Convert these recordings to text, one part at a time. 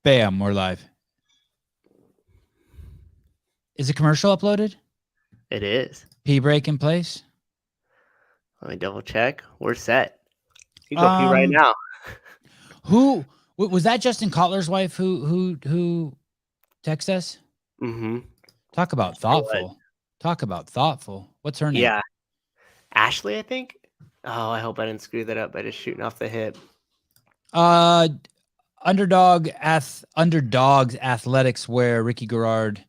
Bam, we're live. Is the commercial uploaded? It is. Pee break in place? Let me double check. We're set. You go pee right now. Who was that? Justin Cotler's wife who texted us? Mm-hmm. Talk about thoughtful. Talk about thoughtful. What's her name? Yeah. Ashley, I think. Oh, I hope I didn't screw that up by just shooting off the hip. Underdogs athletics, where Ricky Garrard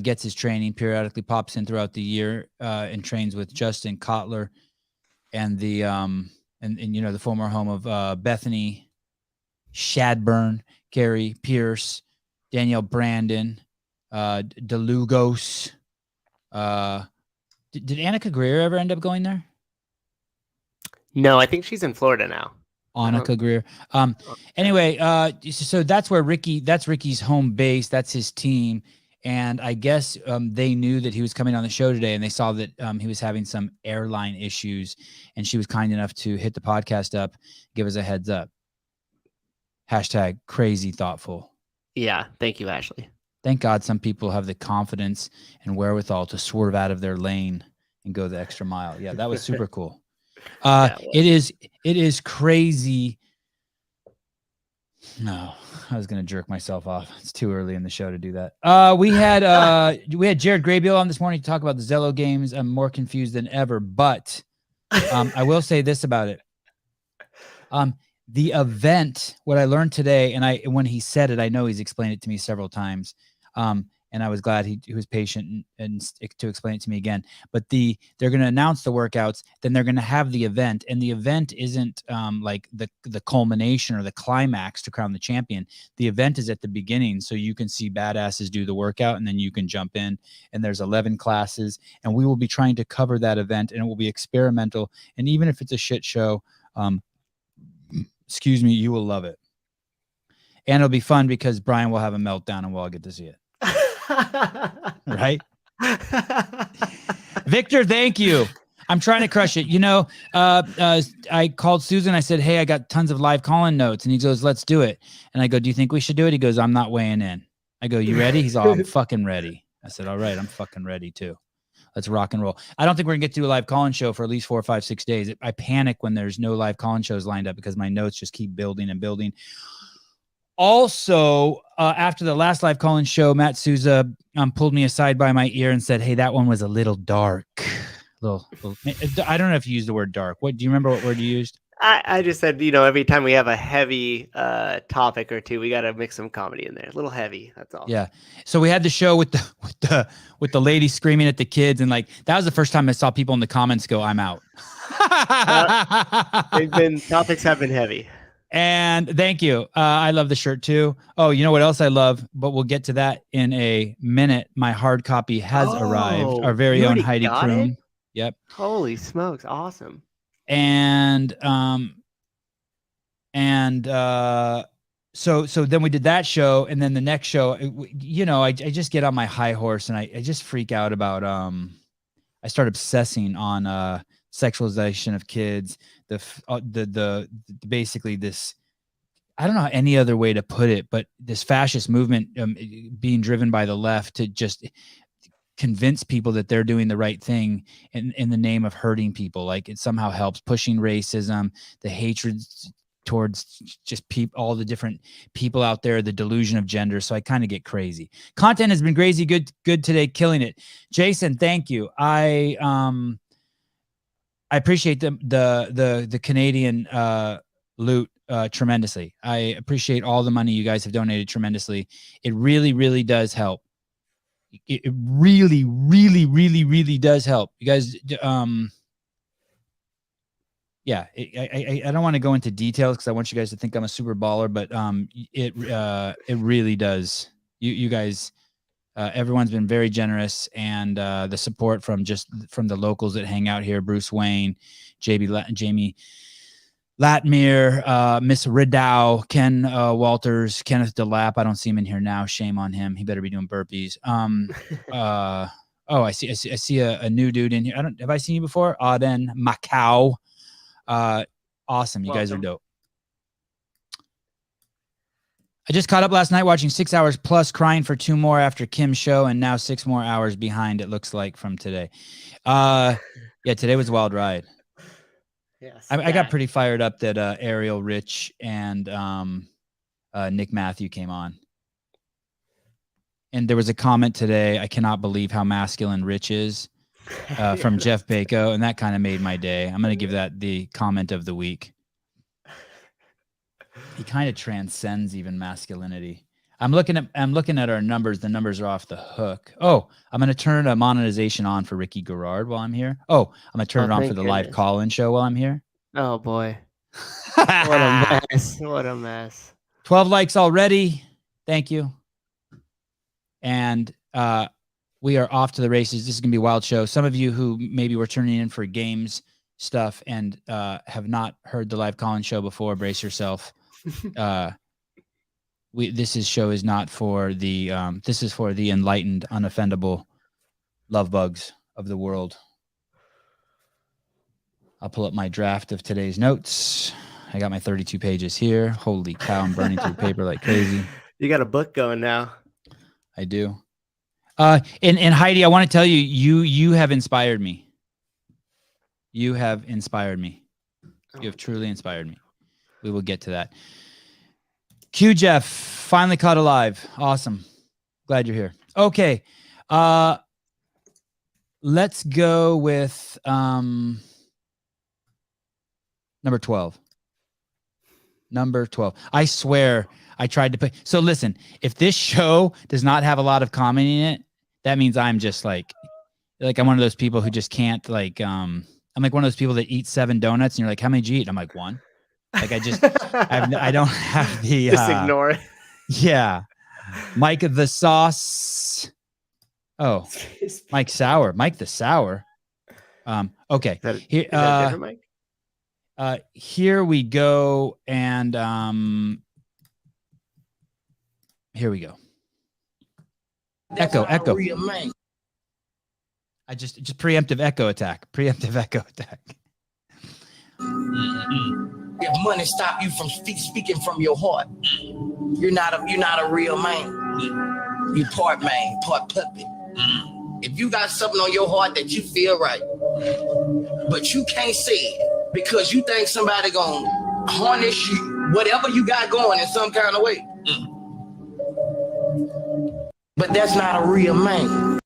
gets his training, periodically pops in throughout the year and trains with Justin Cotler and the and you know, the former home of Bethany Shadburn, Carrie Pierce, Danielle Brandon, DeLugos. Did Annika Greer ever end up going there? No, I think she's in Florida now. Annika Greer. Anyway, so that's where that's Ricky's home base. That's his team. And I guess they knew that he was coming on the show today, and they saw that he was having some airline issues, and she was kind enough to hit the podcast up, give us a heads up. Hashtag crazy thoughtful. Yeah. Thank you, Ashley. Thank God some people have the confidence and wherewithal to swerve out of their lane and go the extra mile. Yeah, that was super cool. It is crazy. No, I was going to jerk myself off. It's too early in the show to do that. We had Jared Graybill on this morning to talk about the Zello games. I'm more confused than ever, but I will say this about it. The event, what I learned today, and when he said it, I know he's explained it to me several times. And I was glad he was patient and to explain it to me again. But they're going to announce the workouts, then they're going to have the event, and the event isn't like the culmination or the climax to crown the champion. The event is at the beginning, so you can see badasses do the workout, and then you can jump in. And there's 11 classes, and we will be trying to cover that event, and it will be experimental. And even if it's a shit show, excuse me, you will love it, and it'll be fun because Brian will have a meltdown, and we'll all get to see it. Right? Victor, thank you. I'm trying to crush it. You know, I called Susan. I said, hey, I got tons of live call-in notes. And he goes, let's do it. And I go, do you think we should do it? He goes, I'm not weighing in. I go, you ready? He's all, I'm fucking ready. I said, all right, I'm fucking ready too. Let's rock and roll. I don't think we're going to get to a live call-in show for at least 4, 5, 6 days. I panic when there's no live call-in shows lined up because my notes just keep building and building. Also, after the last live call-in show, Matt Souza pulled me aside by my ear and said, hey, that one was a little dark. I don't know if you used the word dark. Do you remember what word you used? I just said, you know, every time we have a heavy topic or two, we got to mix some comedy in there. A little heavy, that's all. Yeah. So we had the show with the lady screaming at the kids, and like that was the first time I saw people in the comments go, I'm out. Topics have been heavy. And thank you. I love the shirt too. Oh, you know what else I love? But we'll get to that in a minute. My hard copy has arrived. Our very own Heidi Kroom. Yep. Holy smokes. Awesome. And so then we did that show, and then the next show, you know, I just get on my high horse and I just freak out about I start obsessing on sexualization of kids, the basically this, I don't know any other way to put it, but this fascist movement being driven by the left to just convince people that they're doing the right thing in the name of hurting people. Like it somehow helps, pushing racism, the hatred towards just all the different people out there, the delusion of gender. So I kind of get crazy. Content has been crazy good today, killing it. Jason, thank you. I appreciate the Canadian loot tremendously. I appreciate all the money you guys have donated tremendously. It really, really does help. It really, really, really, really does help. You guys, yeah, I don't want to go into details because I want you guys to think I'm a super baller, but it really does. You guys, everyone's been very generous, and the support from the locals that hang out here, Bruce Wayne, Jamie Latmere, Miss Ridow, Ken Walters, Kenneth DeLapp. I don't see him in here now. Shame on him. He better be doing burpees. I see a new dude in here. Have I seen you before? Auden Macau. Awesome. You guys are dope. I just caught up last night watching 6 hours plus, crying for 2 more after Kim's show, and now 6 more hours behind, it looks like, from today. Yeah, today was a wild ride. Yes. I got pretty fired up that Ariel, Rich, and Nick Matthew came on. And there was a comment today, I cannot believe how masculine Rich is, from Jeff Bako, and that kind of made my day. I'm going to give that the comment of the week. He kind of transcends even masculinity. I'm looking at our numbers. The numbers are off the hook. Oh, I'm going to turn a monetization on for Ricky Garrard while I'm here. Oh, I'm going to turn it on for the live call-in show while I'm here. Oh, boy. What a mess. What a mess. 12 likes already. Thank you. And we are off to the races. This is going to be a wild show. Some of you who maybe were turning in for games stuff and have not heard the live call-in show before, brace yourself. This show is not for the this is for the enlightened, unoffendable love bugs of the world. I'll pull up my draft of today's notes. I got my 32 pages here. Holy cow, I'm burning through paper like crazy. You got a book going now. I do. And Heidi, I want to tell you, you have inspired me. You have inspired me. You have truly inspired me. We will get to that. Q Jeff, finally caught alive. Awesome. Glad you're here. Okay. Let's go with number 12. Number 12. I swear I tried to put. So listen, if this show does not have a lot of comedy in it, that means I'm just like I'm one of those people who just can't I'm like one of those people that eat 7 donuts and you're like, how many did you eat? I'm like, 1. Like I don't have the just ignore it. Yeah. Mike the Sauce. Oh, Mike Sour. Mike the Sour. Okay. Is that different, Mike? Here we go, and here we go. Echo. I just preemptive echo attack. If money stop you from speaking from your heart, you're not a real man. You part man, part puppet. If you got something on your heart that you feel right, but you can't say it because you think somebody gonna harness you, whatever you got going in some kind of way. But that's not a real man.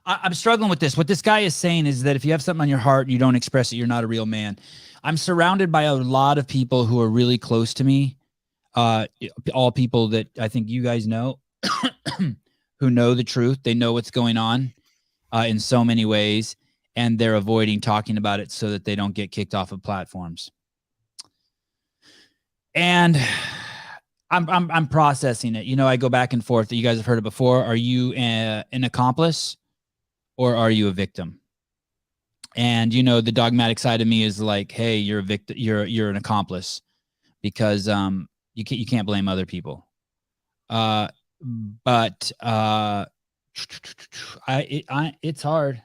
I'm struggling with this. What this guy is saying is that if you have something on your heart and you don't express it, you're not a real man. I'm surrounded by a lot of people who are really close to me. All people that I think you guys know, who know the truth. They know what's going on in so many ways, and they're avoiding talking about it so that they don't get kicked off of platforms. And I'm processing it. You know, I go back and forth. You guys have heard it before. Are you an accomplice or are you a victim? And, you know, the dogmatic side of me is like, hey, you're a victim. You're an accomplice because you can't blame other people. But it's hard.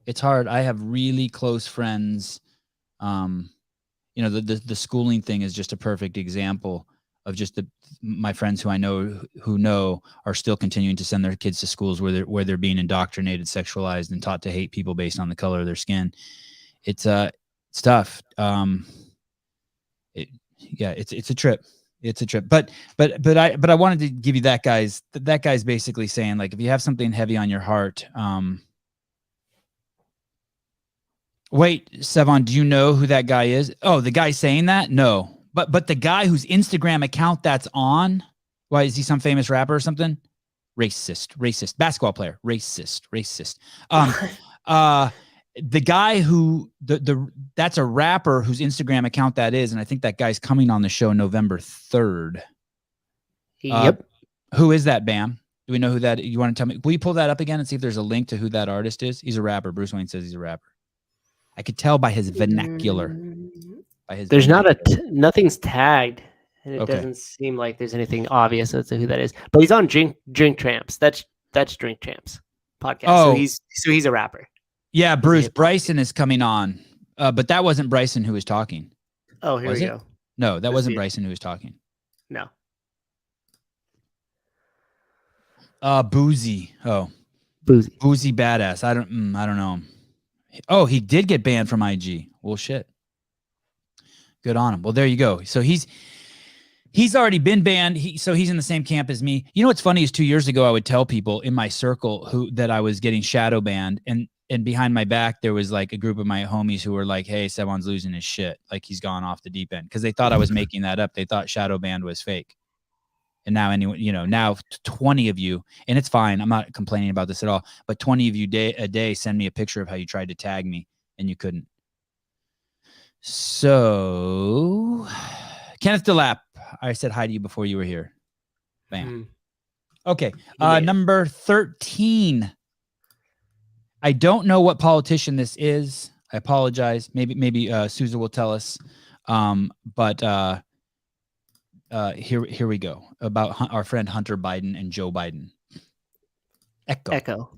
It's hard. I have really close friends. You know, the schooling thing is just a perfect example of just my friends who I know who are still continuing to send their kids to schools where they're being indoctrinated, sexualized, and taught to hate people based on the color of their skin. It's tough. It's a trip. It's a trip. But I wanted to give you that guy's basically saying, like, if you have something heavy on your heart, wait, Sevan, do you know who that guy is? Oh, the guy saying that? No. But the guy whose Instagram account that's on, why is he some famous rapper or something? Racist, basketball player, racist. The guy who that's a rapper whose Instagram account that is, and I think that guy's coming on the show November 3rd. Yep. Who is that, Bam? Do we know who that? You want to tell me? Will you pull that up again and see if there's a link to who that artist is? He's a rapper. Bruce Wayne says he's a rapper. I could tell by his vernacular. There's nothing's tagged, and it doesn't seem like there's anything obvious as to who that is. But he's on Drink Champs. That's Drink Champs podcast. Oh, so he's a rapper. Yeah, Bruce Bryson is coming on, but that wasn't Bryson who was talking. Oh, here we go. No, that wasn't Bryson who was talking. No. Boozy. Oh, Boozy badass. I don't know. Oh, he did get banned from IG. Well, shit. Good on him. Well, there you go. So he's already been banned. So he's in the same camp as me. You know what's funny is 2 years ago, I would tell people in my circle that I was getting shadow banned, and behind my back, there was like a group of my homies who were like, hey, Sevan's losing his shit. Like he's gone off the deep end, because they thought I was making that up. They thought shadow banned was fake. And now now 20 of you, and it's fine, I'm not complaining about this at all, but 20 of you a day send me a picture of how you tried to tag me and you couldn't. So, Kenneth DeLapp, I said hi to you before you were here. Bam. Okay, number 13. I don't know what politician this is. I apologize. Maybe Sousa will tell us. But here we go about our friend Hunter Biden and Joe Biden. Echo.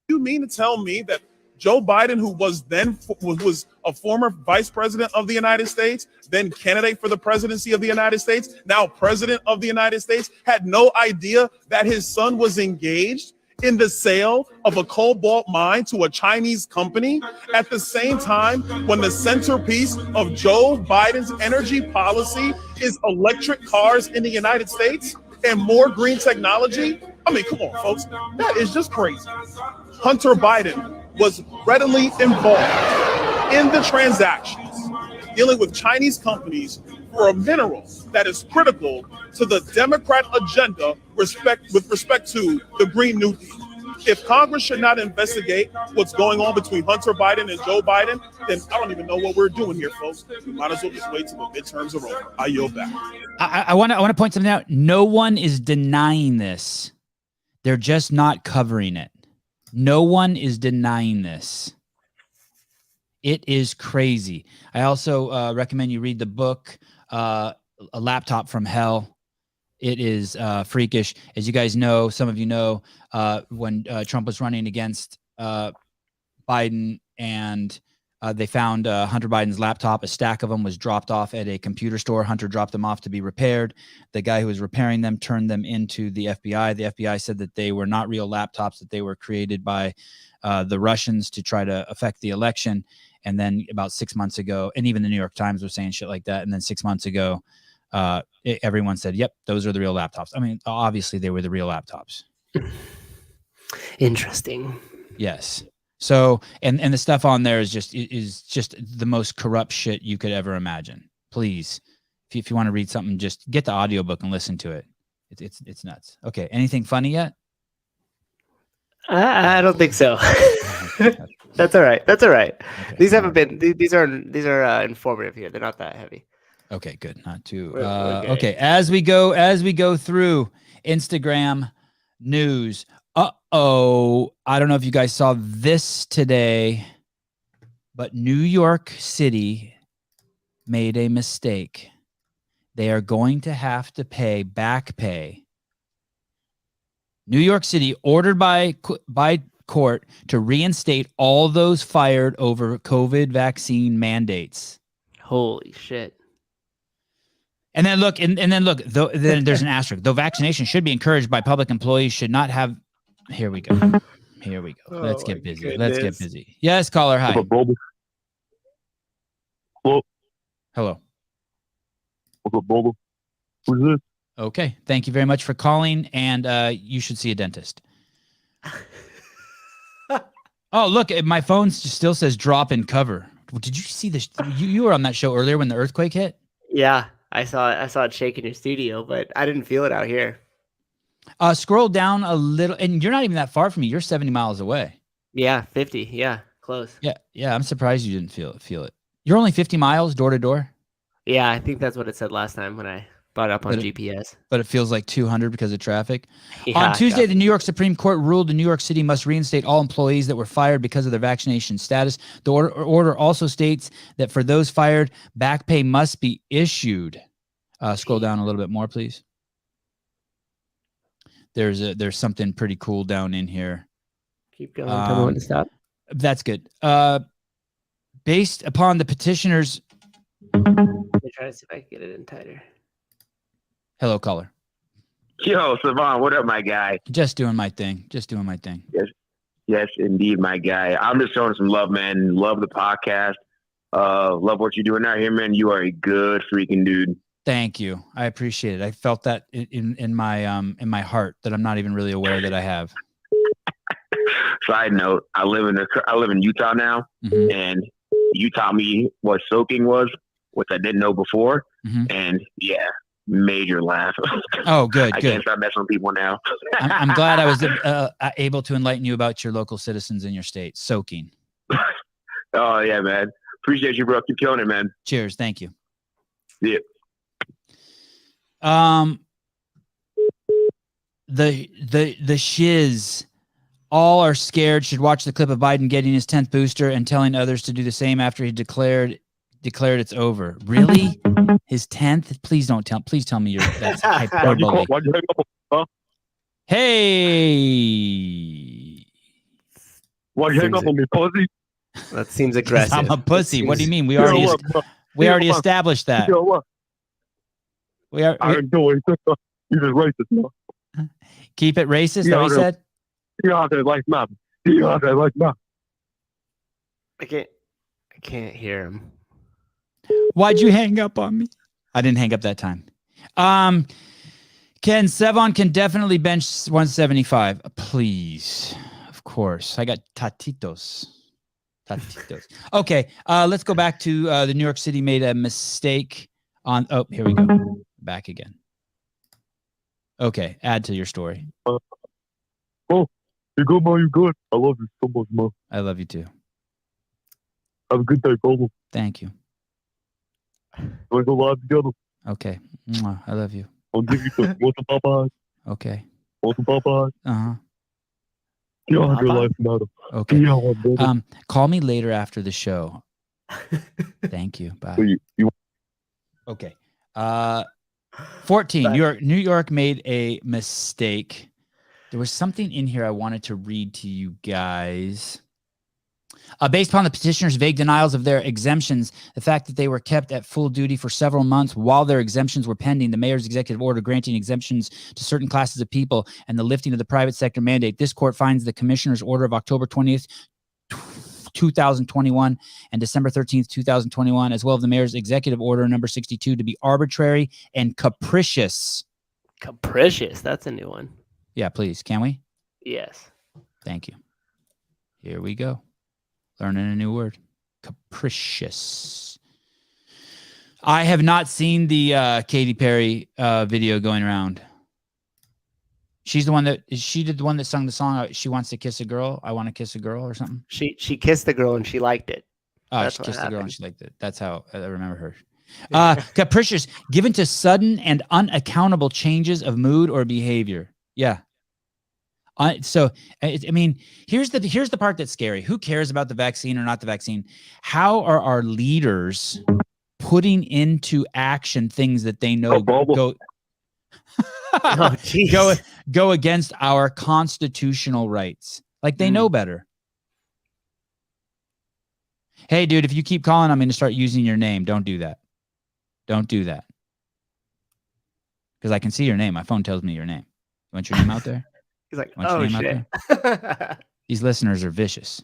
You mean to tell me that Joe Biden, who was a former vice president of the United States, then candidate for the presidency of the United States, now president of the United States, had no idea that his son was engaged in the sale of a cobalt mine to a Chinese company at the same time when the centerpiece of Joe Biden's energy policy is electric cars in the United States and more green technology? I mean, come on, folks. That is just crazy. Hunter Biden was readily involved in the transactions dealing with Chinese companies for a mineral that is critical to the Democrat agenda with respect to the Green New Deal. If Congress should not investigate what's going on between Hunter Biden and Joe Biden, then I don't even know what we're doing here, folks. We might as well just wait till the midterms are over. I yield back. I want to point something out. No one is denying this. They're just not covering it. No one is denying this. It is crazy. I also recommend you read the book, A Laptop from Hell. It is freakish. As you guys know, some of you know, when Trump was running against Biden, and they found Hunter Biden's laptop, a stack of them was dropped off at a computer store. Hunter dropped them off to be repaired. The guy who was repairing them turned them into the FBI. The FBI said that they were not real laptops, that they were created by the Russians to try to affect the election. And then about 6 months ago, and even the New York Times was saying shit like that. And then 6 months ago, everyone said, yep, those are the real laptops. I mean, obviously they were the real laptops. Interesting. Yes. So, and the stuff on there is just the most corrupt shit you could ever imagine. Please, if you want to read something, just get the audiobook and listen to it. It's nuts. Okay. Anything funny yet? I don't think so. That's all right. That's all right. Okay. These haven't been. These are informative here. They're not that heavy. Okay, good. Not too. We're okay. As we go through Instagram news. I don't know if you guys saw this today, but New York City made a mistake. They are going to have to pay back pay. New York City ordered by court to reinstate all those fired over COVID vaccine mandates. Holy shit. And then look, then there's an asterisk. Though vaccination should be encouraged by public employees, should not have. Here we go. Let's get busy. Goodness. Let's get busy. Yes, caller. Hi. Hello. What's up, brother? Who's this? Okay. Thank you very much for calling, and you should see a dentist. Oh, look, my phone still says drop in cover. Did you see this? You were on that show earlier when the earthquake hit? Yeah, I saw it shake in your studio, but I didn't feel it out here. Scroll down a little, and you're not even that far from me. You're 70 miles away. Yeah, 50. Yeah, close. Yeah. I'm surprised you didn't feel it. You're only 50 miles door to door. Yeah, I think that's what it said last time when I brought it up on GPS. But it feels like 200 because of traffic. Yeah, On Tuesday, the New York Supreme Court ruled the New York City must reinstate all employees that were fired because of their vaccination status. The order also states that for those fired, back pay must be issued. Scroll down a little bit more, please. There's something pretty cool down in here. Keep going. Tell me when to stop. That's good. Based upon the petitioner's. Let me try to see if I can get it in tighter. Hello, caller. Yo, Sevan, what up, my guy? Just doing my thing. Yes, indeed, my guy. I'm just showing some love, man. Love the podcast. Love what you're doing out here, man. You are a good freaking dude. Thank you. I appreciate it. I felt that in my heart that I'm not even really aware that I have. Side note: I live in Utah now, and you taught me what soaking was, which I didn't know before, and yeah, major laugh. Oh, good. I can't stop messing with people now. I'm glad I was able to enlighten you about your local citizens in your state. Soaking. Oh yeah, man. Appreciate you, bro. Keep killing it, man. Cheers. Thank you. Yeah. The shiz. All are scared. Should watch the clip of Biden getting his 10th booster and telling others to do the same after he declared it's over. Really? His 10th? Please don't tell. Please tell me that's hyperbole. Why'd you hang up on me, huh? Hey. Why'd you hang up on me, pussy? That seems aggressive. I'm a pussy. What do you mean? We You know already what, bro? we You already know what? established that. You know what? I ain't doing it. You just racist, no? Keep it racist. Yeah, That what he said? You out there like nothing. You out there like nothing. I can't hear him. Why'd you hang up on me? I didn't hang up that time. Sevan can definitely bench 175. Please. Of course. I got tatitos. Okay. Let's go back to the New York City made a mistake on. Oh, here we go. Back again. Okay. Add to your story. You good, man? You good? I love you so much, man. I love you too. Have a good day, brother. Thank you. Let's go live together. Okay. Mwah. I love you. I'll give you some. Want some Popeyes? Okay. Want some Popeyes? Uh-huh. Get on your life matter. Okay. Yeah, brother. Call me later after the show. Thank you. Bye. So you Okay. 14. New York made a mistake. There was something in here I wanted to read to you guys. Based upon the petitioners' vague denials of their exemptions, the fact that they were kept at full duty for several months while their exemptions were pending, the mayor's executive order granting exemptions to certain classes of people, and the lifting of the private sector mandate, this court finds the commissioner's order of October 20th, 2021 and December 13th, 2021, as well as the mayor's executive order number 62 to be arbitrary and capricious. Capricious. That's a new one. Yeah, please. Can we? Yes. Thank you. Here we go. Learning a new word. Capricious. I have not seen the Katy Perry video going around. She did the one that sung the song. She wants to kiss a girl. I want to kiss a girl or something. She kissed the girl and she liked it. Oh, That's she what kissed the girl and happened. she liked it. That's how I remember her. Capricious, given to sudden and unaccountable changes of mood or behavior. Yeah. I mean, here's the part that's scary. Who cares about the vaccine or not the vaccine? How are our leaders putting into action things that they know go go against our constitutional rights? Like they know better. Hey, dude, if you keep calling, I'm going to start using your name. Don't do that. Don't do that. Because I can see your name. My phone tells me your name. You want your name out there? He's like, Want your oh, name out shit. These listeners are vicious.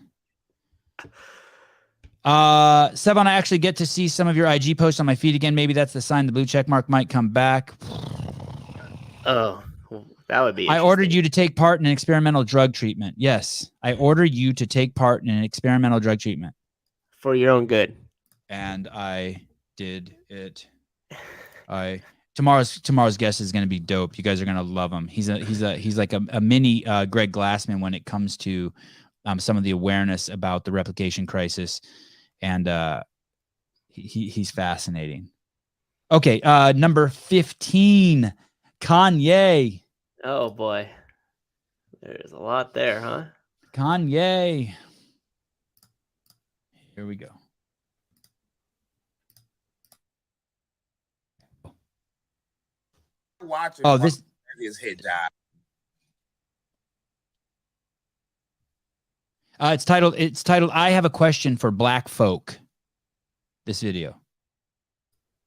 Sevan, I actually get to see some of your IG posts on my feed again. Maybe that's the sign the blue check mark might come back. Oh, well, that would be I ordered you to take part in an experimental drug treatment. Yes, I ordered you to take part in an experimental drug treatment. for your own good. And I did it. Tomorrow's guest is going to be dope. You guys are going to love him. He's like a mini Greg Glassman when it comes to some of the awareness about the replication crisis, and he's fascinating. Okay, number 15, Kanye. Oh boy, there's a lot there, huh? Kanye. Here we go. Watching this his hit job. It's titled I Have a Question for Black Folk. This video.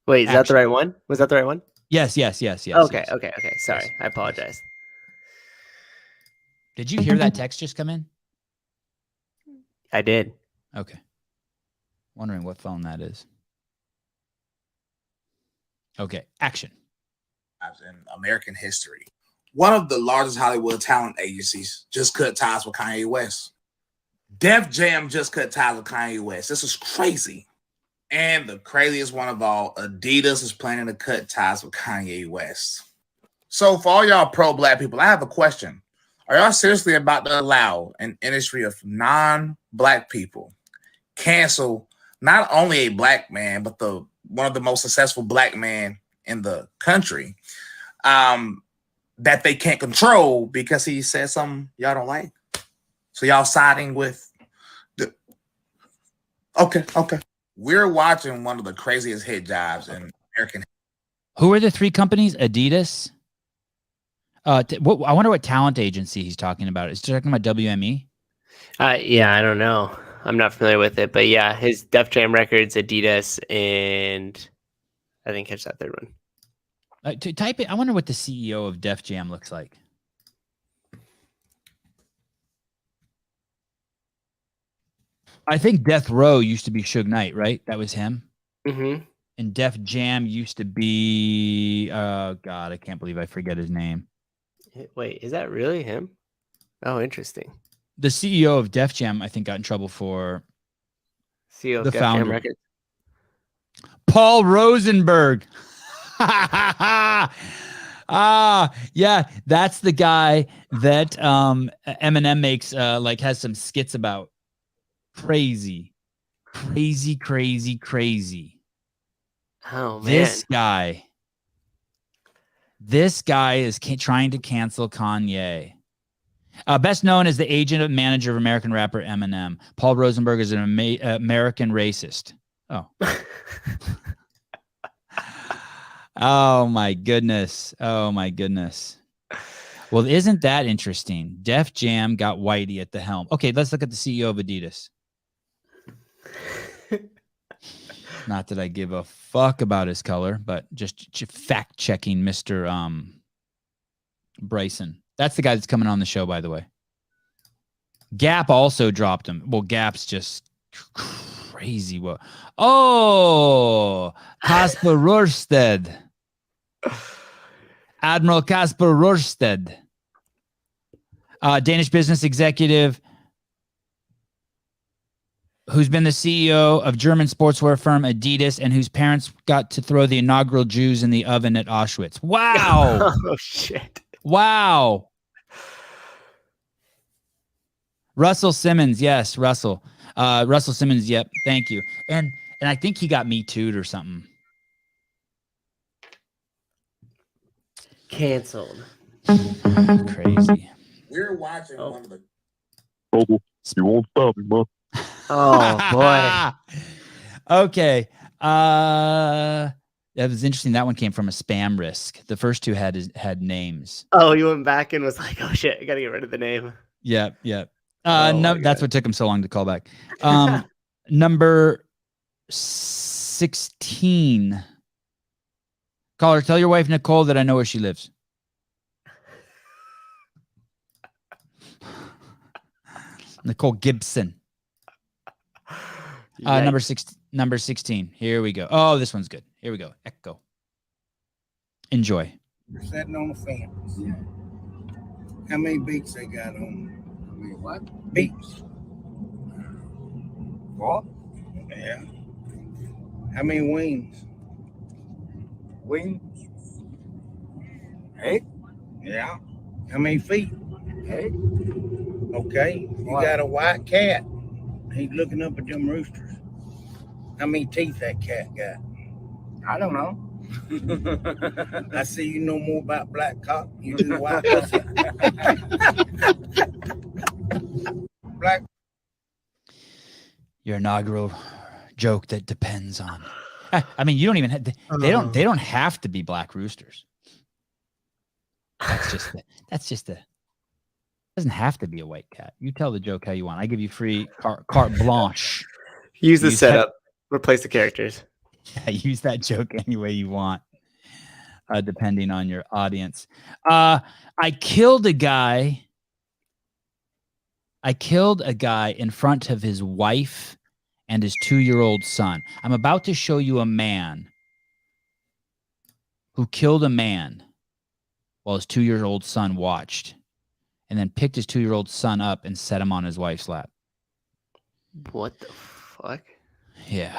Wait, is that the right one? Was that the right one? Yes. Okay. Sorry, Yes. I apologize. Did you hear that text just come in? I did. Okay. Wondering what phone that is. Okay, action. In American history, one of the largest Hollywood talent agencies just cut ties with Kanye West. Def Jam just cut ties with Kanye West. This is crazy. And the craziest one of all, Adidas is planning to cut ties with Kanye West. So for all y'all pro-Black people, I have a question. Are y'all seriously about to allow an industry of non-Black people cancel not only a Black man, but one of the most successful Black men in the country that they can't control because he said something y'all don't like? So y'all siding with the... Okay. We're watching one of the craziest hit jobs in American. Who are the three companies? Adidas. I wonder what talent agency he's talking about. Is he talking about WME? Yeah, I don't know. I'm not familiar with it, but yeah, his Def Jam Records, Adidas, and I didn't catch that third one. To type it, I wonder what the CEO of Def Jam looks like. I think Death Row used to be Suge Knight, right? That was him. Mm-hmm. And Def Jam used to be, God, I can't believe I forget his name. Wait, is that really him? Oh, interesting. The CEO of Def Jam, I think, got in trouble for CEO of the Def founder. Jam Records. Paul Rosenberg. Yeah, that's the guy that Eminem makes has some skits about. Crazy. Oh man, This guy is trying to cancel Kanye. Best known as the agent and manager of American rapper Eminem. Paul Rosenberg is an American racist. Oh. Oh my goodness. Well, isn't that interesting? Def Jam got Whitey at the helm. Okay, let's look at the CEO of Adidas. Not that I give a fuck about his color, but just fact checking Mr. Bryson. That's the guy that's coming on the show, by the way. Gap also dropped him. Well, Gap's just crazy. Oh, Casper Rorsted. Admiral Casper Rorsted. Danish business executive who's been the CEO of German sportswear firm Adidas and whose parents got to throw the inaugural Jews in the oven at Auschwitz. Wow. Oh, shit. Wow. Russell Simmons. Yes, Russell. Russell Simmons. Yep. Thank you. And I think he got Me Too'd or something. Canceled. Crazy. We're watching one of the... Trouble. You won't stop me, man. Oh boy. Okay. That was interesting. That one came from a spam risk. The first two had names. Oh, you went back and was like, oh shit, I gotta get rid of the name. Yep. Oh, That's what took him so long to call back. Number 16. Caller, tell your wife Nicole that I know where she lives. Nicole Gibson. Number 16. Here we go. Oh, this one's good. Here we go. Echo. Enjoy. You're sitting on the fence. Yeah. How many beats they got on? I mean, what? Beats. What? Yeah. How many wings? Wings? 8? Yeah. How many feet? 8. Okay. You got a white cat. He's looking up at them roosters. How many teeth that cat got? I don't know. I see you know more about black cock. You do white pussy. Black. Your inaugural joke that depends on. I mean, you don't even have. They don't have to be black roosters. That's just a. Doesn't have to be a white cat. You tell the joke how you want. I give you free carte blanche. Use the setup. Replace the characters. Yeah, use that joke any way you want. depending on your audience. I killed a guy. In front of his wife and his 2-year-old son. I'm about to show you a man who killed a man while his 2-year-old son watched, and then picked his 2-year-old son up and set him on his wife's lap. What the fuck? Yeah.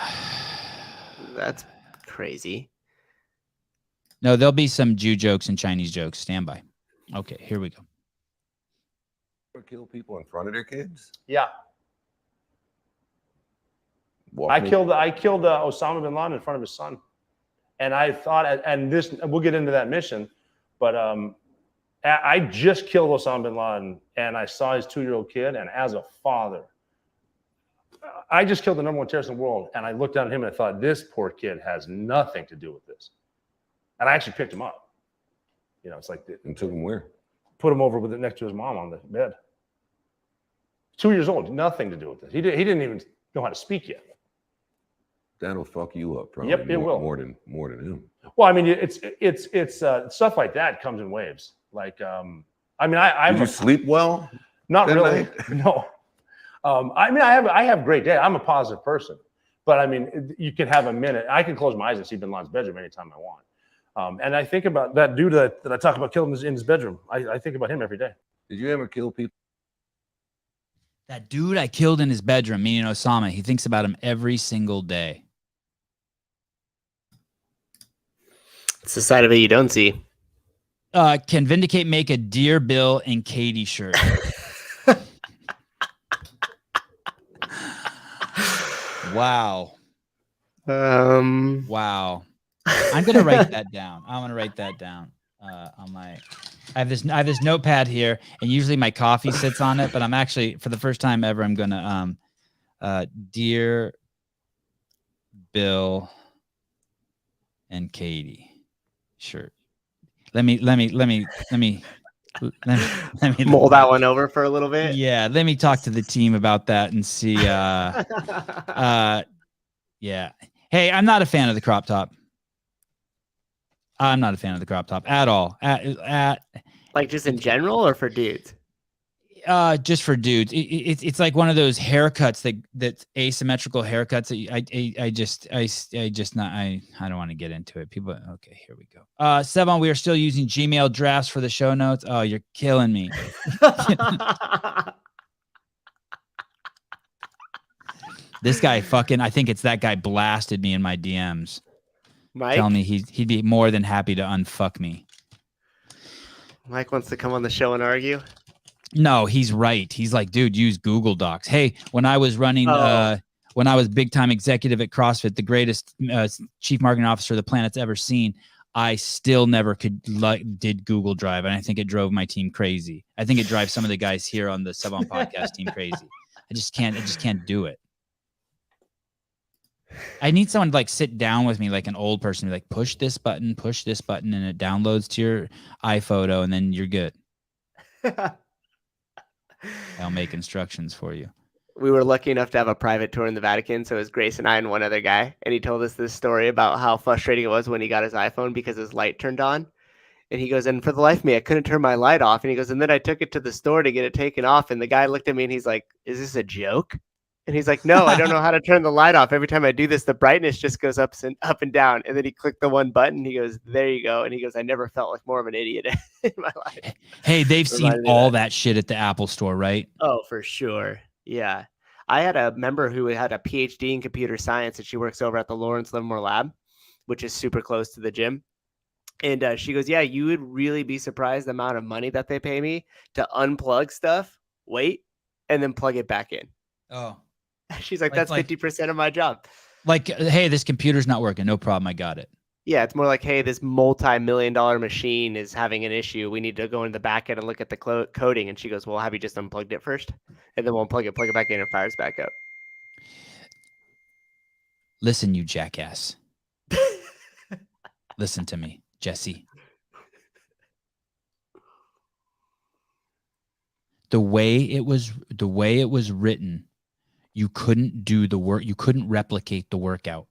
That's crazy. No, there'll be some Jew jokes and Chinese jokes. Stand by. Okay, here we go. Kill people in front of their kids? Yeah. I killed Osama bin Laden in front of his son. And I thought, and this, we'll get into that mission, but I just killed Osama bin Laden, and I saw his 2-year-old kid, and as a father, I just killed the #1 terrorist in the world, and I looked down at him and I thought, this poor kid has nothing to do with this. And I actually picked him up. You know, it's like, and took him where? Put him over with it next to his mom on the bed. 2 years old, nothing to do with this. He didn't even know how to speak yet. That'll fuck you up, probably. Yep, it will. More than him. Well, I mean, it's stuff like that comes in waves. Like, I mean, Did you sleep well? Not that really. night? No. I mean, I have a great day. I'm a positive person, but I mean, you can have a minute. I can close my eyes and see bin Laden's bedroom anytime I want. And I think about that dude that I talk about killing in his bedroom. I think about him every day. Did you ever kill people? That dude I killed in his bedroom, meaning Osama, he thinks about him every single day. It's the side of it you don't see. Can Vindicate make a Dear Bill and Katie shirt? Wow. Wow. I'm gonna write that down. I'm gonna write that down on my. I have this notepad here, and usually my coffee sits on it, but I'm actually, for the first time ever, I'm gonna Dear Bill and Katie shirt. Let me mull that one over for a little bit. Yeah, let me talk to the team about that and see. Yeah. Hey, I'm not a fan of the crop top. I'm not a fan of the crop top at all. Like just in general, or for dudes? Just for dudes. It's like one of those haircuts that's asymmetrical haircuts that I don't want to get into it. People, okay, here we go. Sevan, we are still using Gmail drafts for the show notes. Oh, you're killing me. This guy I think it's that guy blasted me in my DMs. Mike? Tell me he'd be more than happy to unfuck me. Mike wants to come on the show and argue. No, he's right. He's like, dude, use Google Docs. Hey, when I was running, when I was big time executive at CrossFit, the greatest chief marketing officer the planet's ever seen, I still never did Google Drive, and I think it drove my team crazy. I think it drives some of the guys here on the Sevan Podcast team crazy. I just can't do it. I need someone to like sit down with me, like an old person, be like, push this button, and it downloads to your iPhoto, and then you're good. I'll make instructions for you. We were lucky enough to have a private tour in the Vatican. So it was Grace and I and one other guy. And he told us this story about how frustrating it was when he got his iPhone because his light turned on. And he goes, and for the life of me, I couldn't turn my light off. And he goes, and then I took it to the store to get it taken off. And the guy looked at me and he's like, is this a joke? And he's like, no, I don't know how to turn the light off. Every time I do this, the brightness just goes up and down. And then he clicked the one button. He goes, there you go. And he goes, I never felt like more of an idiot in my life. Hey, they've seen all that shit at the Apple store, right? Oh, for sure. Yeah. I had a member who had a PhD in computer science, and she works over at the Lawrence Livermore Lab, which is super close to the gym. And she goes, yeah, you would really be surprised the amount of money that they pay me to unplug stuff, wait, and then plug it back in. Oh. She's like, that's 50% of my job. Like, hey, this computer's not working. No problem. I got it. Yeah, it's more like, hey, this multi-million-dollar machine is having an issue. We need to go into the back end and look at the coding. And she goes, well, have you just unplugged it first? And then we'll plug it back in, and it fires back up. Listen, you jackass. Listen to me, Jesse. The way it was written, you couldn't do the work. You couldn't replicate the workout.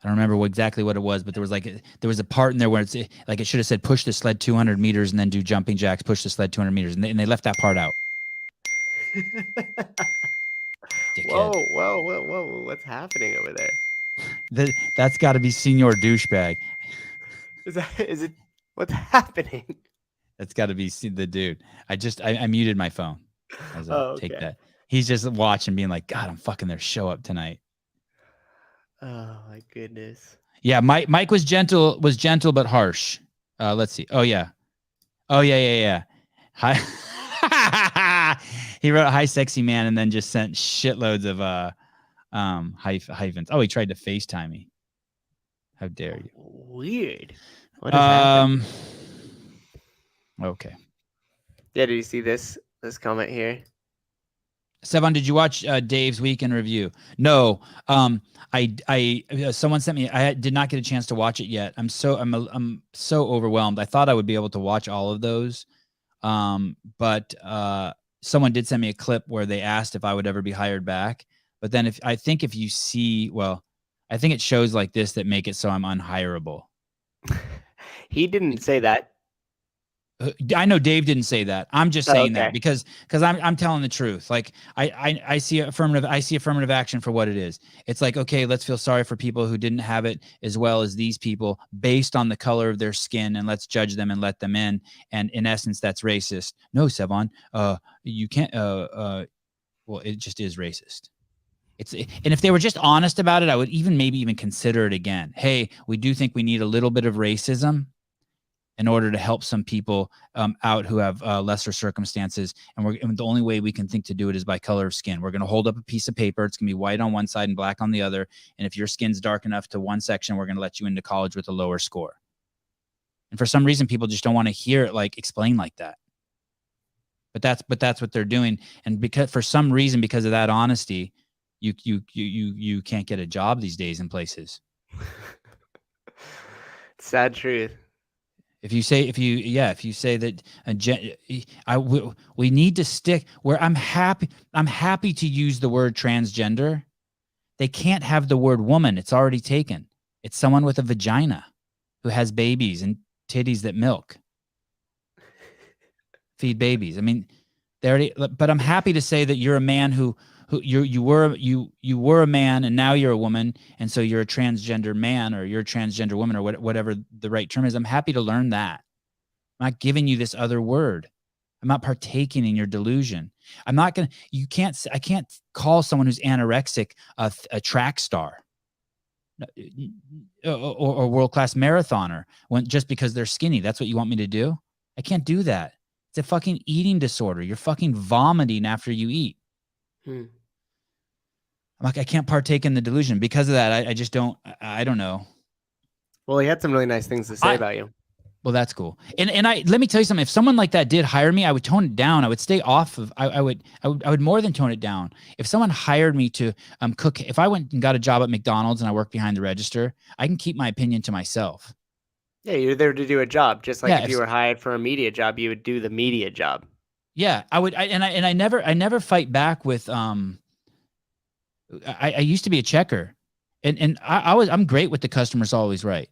I don't remember exactly what it was, but there was a part in there where it should have said push the sled 200 meters and then do jumping jacks, push the sled 200 meters, and they left that part out. Whoa, whoa, whoa, whoa! What's happening over there? That's got to be senior douchebag. Is it? What's happening? That's got to be the dude. I muted my phone. Okay. Take that. He's just watching, being like, God, I'm fucking their show up tonight. Oh my goodness. Yeah, Mike was gentle but harsh. Let's see. Oh yeah. Hi. He wrote "Hi, sexy man" and then just sent shitloads of hyphens. Oh, he tried to FaceTime me. How dare you? Weird. What is happening? Okay. Yeah, did you see this comment here? Sevan, did you watch Dave's weekend review? No. I someone sent me. I did not get a chance to watch it yet. I'm so overwhelmed. I thought I would be able to watch all of those, but someone did send me a clip where they asked if I would ever be hired back. But then I think it shows like this that make it so I'm unhireable. He didn't say that. I know Dave didn't say that. I'm just saying that okay. because I'm telling the truth. Like I see affirmative action for what it is. It's like, okay, let's feel sorry for people who didn't have it as well as these people based on the color of their skin, and let's judge them and let them in. And in essence, that's racist. No, Sevan, you can't. Well, it just is racist. And if they were just honest about it, I would maybe even consider it again. Hey, we do think we need a little bit of racism in order to help some people out who have lesser circumstances. And the only way we can think to do it is by color of skin. We're going to hold up a piece of paper. It's going to be white on one side and black on the other. And if your skin's dark enough to one section, we're going to let you into college with a lower score. And for some reason, people just don't want to hear it explained like that. But that's what they're doing. And because for some reason, because of that honesty, you can't get a job these days in places. Sad truth. If you say that we need to stick where I'm happy to use the word transgender. They can't have the word woman. It's already taken. It's someone with a vagina who has babies and titties that milk, feed babies. I mean, but I'm happy to say that you're a man who you were a man and now you're a woman, and so you're a transgender man or you're a transgender woman or whatever the right term is. I'm happy to learn that. I'm not giving you this other word. I'm not partaking in your delusion. I can't call someone who's anorexic a track star or world-class marathoner just because they're skinny. That's what you want me to do? I can't do that. It's a fucking eating disorder. You're fucking vomiting after you eat. I'm like, I can't partake in the delusion. Because of that, I just don't. I don't know. Well, he had some really nice things to say about you. Well, that's cool. And let me tell you something. If someone like that did hire me, I would tone it down. I would stay off of. I would more than tone it down. If someone hired me to cook, if I went and got a job at McDonald's and I worked behind the register, I can keep my opinion to myself. Yeah, you're there to do a job. Just like if you were hired for a media job, you would do the media job. Yeah, I would. I never fight back with. I used to be a checker, and I'm great with the customer's always right.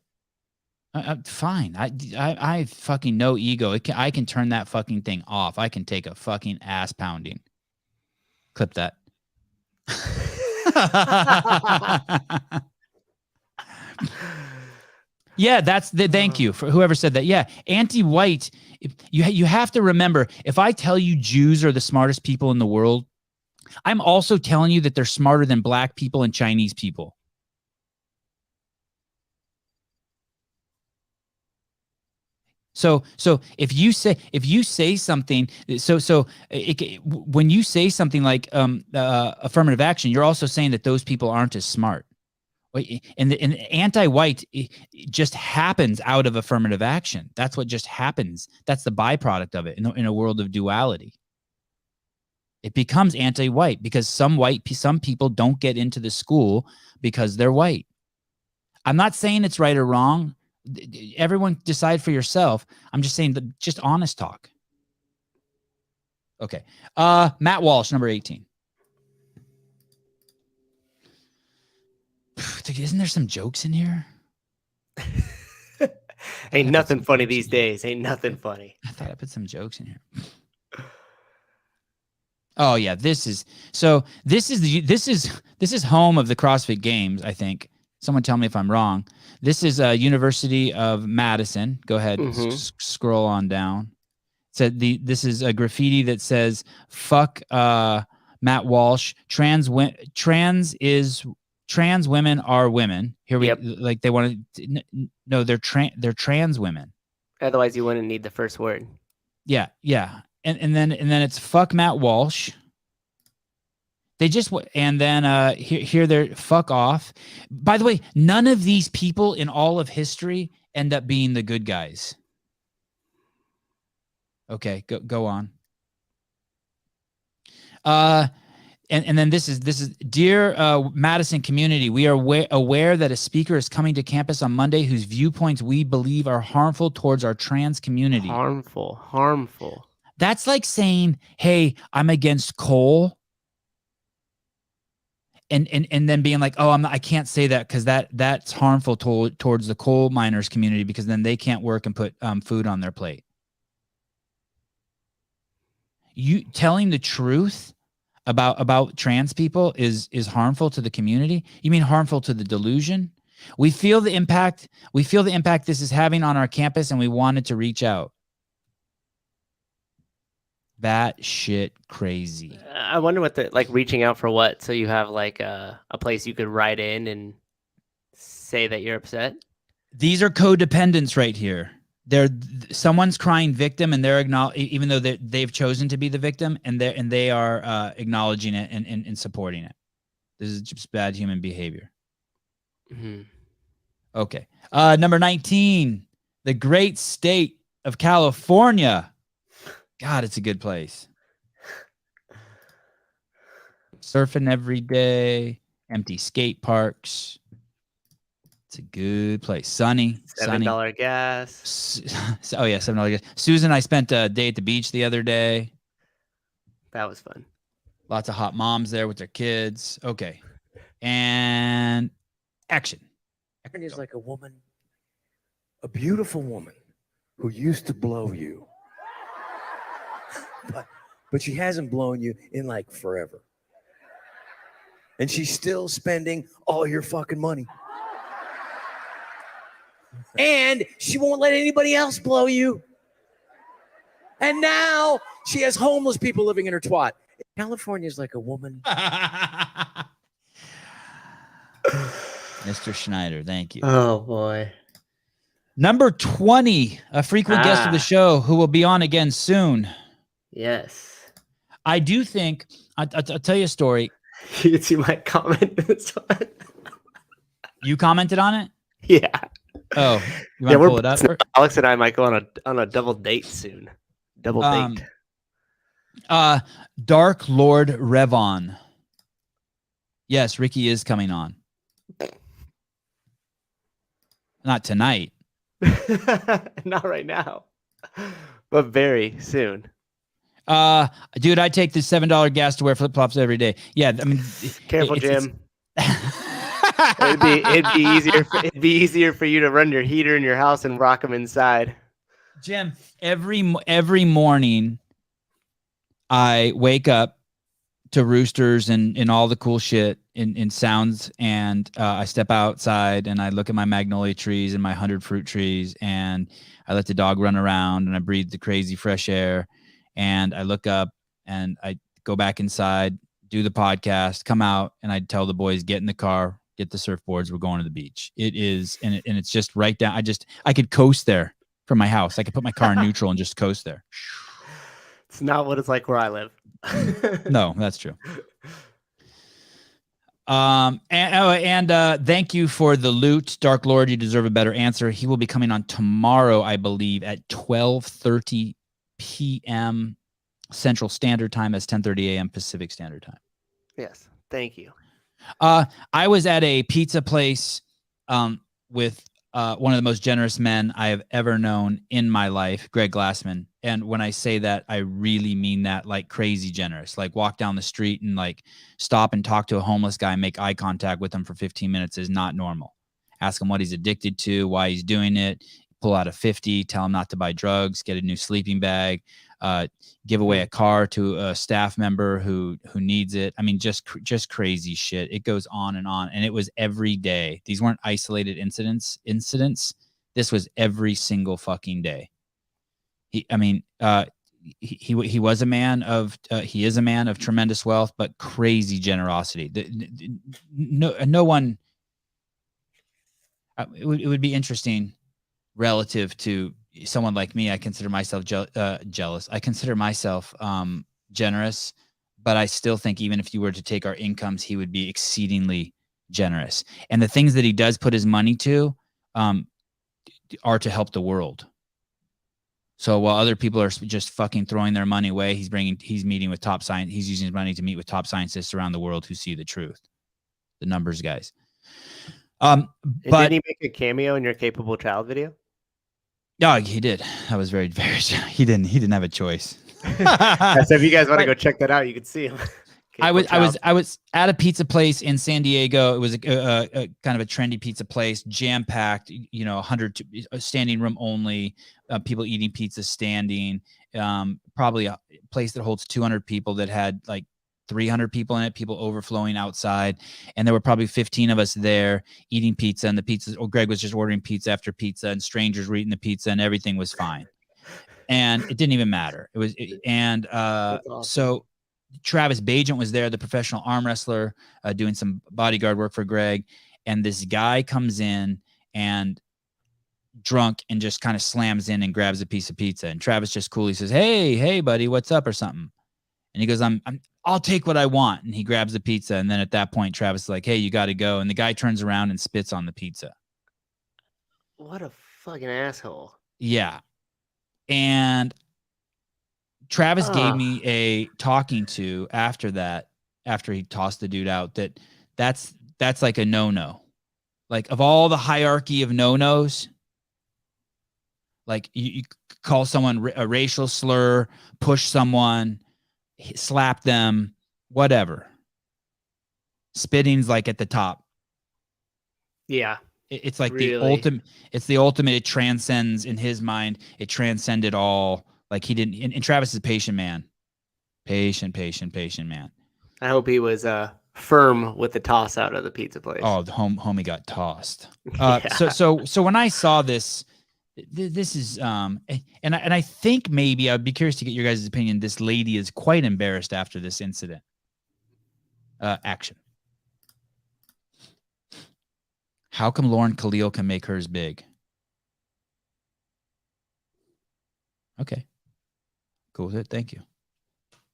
I'm fine. I fucking no ego. I can turn that fucking thing off. I can take a fucking ass pounding. Clip that. Yeah, thank you for whoever said that. Yeah, anti-white. You have to remember, if I tell you Jews are the smartest people in the world, I'm also telling you that they're smarter than black people and Chinese people. So if you say something, when you say something like affirmative action, you're also saying that those people aren't as smart. And anti-white just happens out of affirmative action. That's what just happens. That's the byproduct of it in a world of duality. It becomes anti-white because some people don't get into the school because they're white. I'm not saying it's right or wrong. Everyone decide for yourself. I'm just saying that just honest talk. Okay. Matt Walsh, number 18. Isn't there some jokes in here? Ain't nothing funny these days. Ain't nothing funny. I thought I put some jokes in here. Oh yeah, this is home of the CrossFit Games, I think. Someone tell me if I'm wrong. This is University of Madison. Go ahead, scroll on down. This is a graffiti that says "fuck Matt Walsh." Trans women are women. Here we like they want to. No, they're trans women. Otherwise, you wouldn't need the first word. Yeah. And then it's fuck Matt Walsh. They just and then here they're fuck off. By the way, none of these people in all of history end up being the good guys. Okay, go on. And then this is dear Madison community. We are aware that a speaker is coming to campus on Monday whose viewpoints we believe are harmful towards our trans community. Harmful. That's like saying, "Hey, I'm against coal," and then being like, "Oh, I can't say that because that's harmful towards the coal miners community because then they can't work and put food on their plate." You telling the truth about trans people is harmful to the community? You mean harmful to the delusion? We feel the impact this is having on our campus, and we wanted to reach out. That shit crazy. I wonder what reaching out for what? So you have like a place you could write in and say that you're upset? These are codependents right here. Someone's crying victim, and they're even though they've chosen to be the victim, and they are acknowledging it and supporting it. This is just bad human behavior. Mm-hmm. Okay. Number 19, the great state of California. God, it's a good place. Surfing every day, empty skate parks. It's a good place. Sunny. $7 gas. Oh yeah, $7 gas. Susan and I spent a day at the beach the other day. That was fun. Lots of hot moms there with their kids. Okay. And action. Is like a woman, a beautiful woman who used to blow you. But she hasn't blown you in like forever. And she's still spending all your fucking money. And she won't let anybody else blow you. And now she has homeless people living in her twat. California is like a woman. Mr. Schneider, thank you. Oh, boy. Number 20, a frequent guest of the show who will be on again soon. Yes. I do think, I'll tell you a story. You can see my comment in this one. You commented on it? Yeah. Oh, you want to pull it up? Alex and I might go on a double date soon. Double date. Dark Lord Revon. Yes, Ricky is coming on. Not tonight. Not right now. But very soon. Dude, I take this $7 gas to wear flip-flops every day. Yeah, I mean, careful, Jim. It'd be easier for you to run your heater in your house and rock them inside. Jim, every morning I wake up to roosters and all the cool shit in sounds, and I step outside and I look at my magnolia trees and my 100 fruit trees, and I let the dog run around and I breathe the crazy fresh air, and I look up and I go back inside, do the podcast, come out, and I tell the boys, get in the car, get the surfboards, we're going to the beach. It is, and it's just right down. I could coast there from my house. I could put my car in neutral and just coast there. It's not what it's like where I live. No, that's true. And thank you for the loot, Dark Lord. You deserve a better answer. He will be coming on tomorrow, I believe, at 12:30 p.m. Central Standard Time. As 10:30 a.m. Pacific Standard Time. Yes, thank you. I was at a pizza place with one of the most generous men I have ever known in my life, Greg Glassman, And when I say that, I really mean that, like crazy generous. Like walk down the street and like stop and talk to a homeless guy and make eye contact with him for 15 minutes is not normal. Ask him what he's addicted to, why he's doing it, pull out a 50, tell him not to buy drugs, get a new sleeping bag, give away a car to a staff member who needs it. I mean, just crazy shit. It goes on. And it was every day. These weren't isolated incidents. This was every single fucking day. He was a man of he is a man of tremendous wealth, but crazy generosity. No one. It would be interesting relative to someone like me. I consider myself jealous. I consider myself generous, but I still think even if you were to take our incomes, he would be exceedingly generous. And the things that he does put his money to are to help the world. So while other people are just fucking throwing their money away, he's meeting with top science. He's using his money to meet with top scientists around the world who see the truth, the numbers guys. But didn't he make a cameo in your Capable Child video? Yeah, he did. That was very, very. He didn't have a choice. So if you guys want to go check that out, you can see him. I was at a pizza place in San Diego. It was a kind of a trendy pizza place, jam packed. 100 standing room only. People eating pizza standing. Probably a place that holds 200 people that had like 300 people in it, people overflowing outside. And there were probably 15 of us there eating pizza, and the pizza, Greg was just ordering pizza after pizza, and strangers were eating the pizza, and everything was fine. And it didn't even matter. So Travis Bajent was there, the professional arm wrestler, doing some bodyguard work for Greg. And this guy comes in and drunk and just kind of slams in and grabs a piece of pizza. And Travis just coolly says, hey, buddy, what's up, or something. And he goes, I'll take what I want. And he grabs the pizza. And then at that point, Travis is like, hey, you got to go. And the guy turns around and spits on the pizza. What a fucking asshole. Yeah. And Travis gave me a talking to after that, after he tossed the dude out, that's like a no-no. Like of all the hierarchy of no-nos, like you call someone a racial slur, push someone, slap them, whatever. Spitting's like at the top. Yeah. It's like really? the ultimate. It's the ultimate. It transcends in his mind. It transcended all. Like he didn't. And Travis is a patient man. Patient man. I hope he was firm with the toss out of the pizza place. Oh, the homie got tossed. Yeah. So when I saw this, this is and I think maybe I'd be curious to get your guys' opinion. This lady is quite embarrassed after this incident. Action. How come Lauren Khalil can make hers big? Okay. Cool with it. Thank you.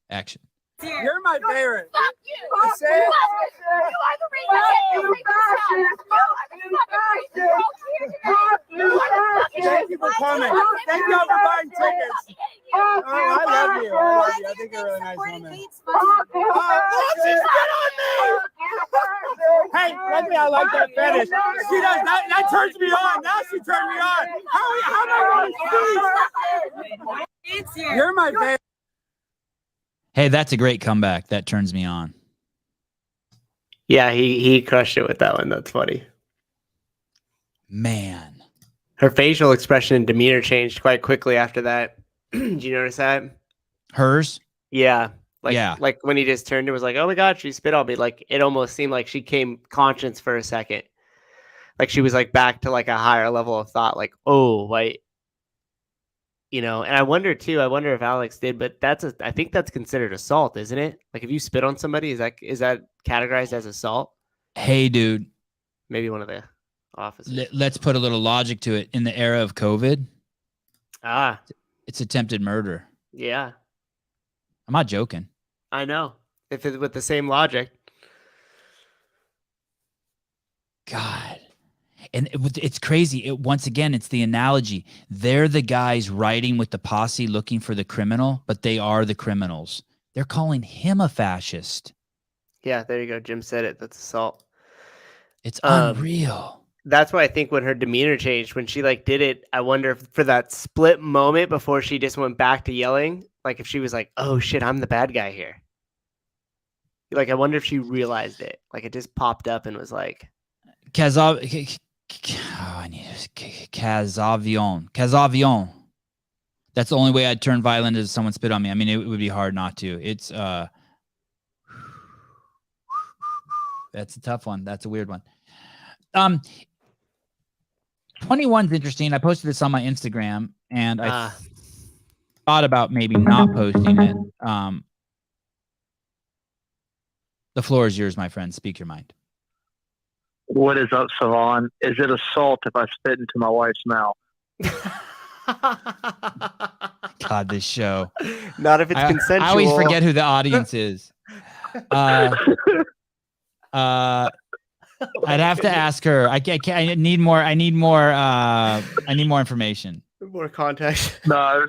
Action. You're my favorite. Fuck you. Fuck you. You are the reason. Thank you for coming. Thank you for buying tickets. Oh, I love you. I think you're a really nice woman. Hey, one thing I like that fetish. She does that turns me on. Now she turned me on. How am I going to see? You're my favorite. Hey, that's a great comeback. That turns me on. Yeah, he crushed it with that one. That's funny. Man. Her facial expression and demeanor changed quite quickly after that. Did you notice that? Hers? Yeah. Yeah. Like when he just turned, it was like, oh my God, she spit on me. Like it almost seemed like she came conscious for a second. Like she was like back to like a higher level of thought. Like, oh, wait. And I wonder if Alex did, but I think that's considered assault, isn't it? Like if you spit on somebody, is that categorized as assault? Hey, dude. Maybe one of the officers. Let's put a little logic to it. In the era of COVID, it's attempted murder. Yeah. I'm not joking. I know. If it's with the same logic. God. And it's crazy. Once again, it's the analogy. They're the guys riding with the posse looking for the criminal, but they are the criminals. They're calling him a fascist. Yeah, there you go. Jim said it. That's assault. It's unreal. that's why I think when her demeanor changed, when she like did it, I wonder if for that split moment before she just went back to yelling, like if she was like, "Oh shit, I'm the bad guy here." Like I wonder if she realized it. Like it just popped up and was like, Casavion. That's the only way I'd turn violent is if someone spit on me. I mean, it would be hard not to. It's that's a tough one. That's a weird one. 21's interesting. I posted this on my Instagram, and I thought about maybe not posting it. The floor is yours, my friend. Speak your mind. What is up, Sevan? Is it assault if I spit into my wife's mouth? God, this show. Not if it's consensual. I always forget who the audience is. I'd have to ask her. I need more. I need more information. More context. No.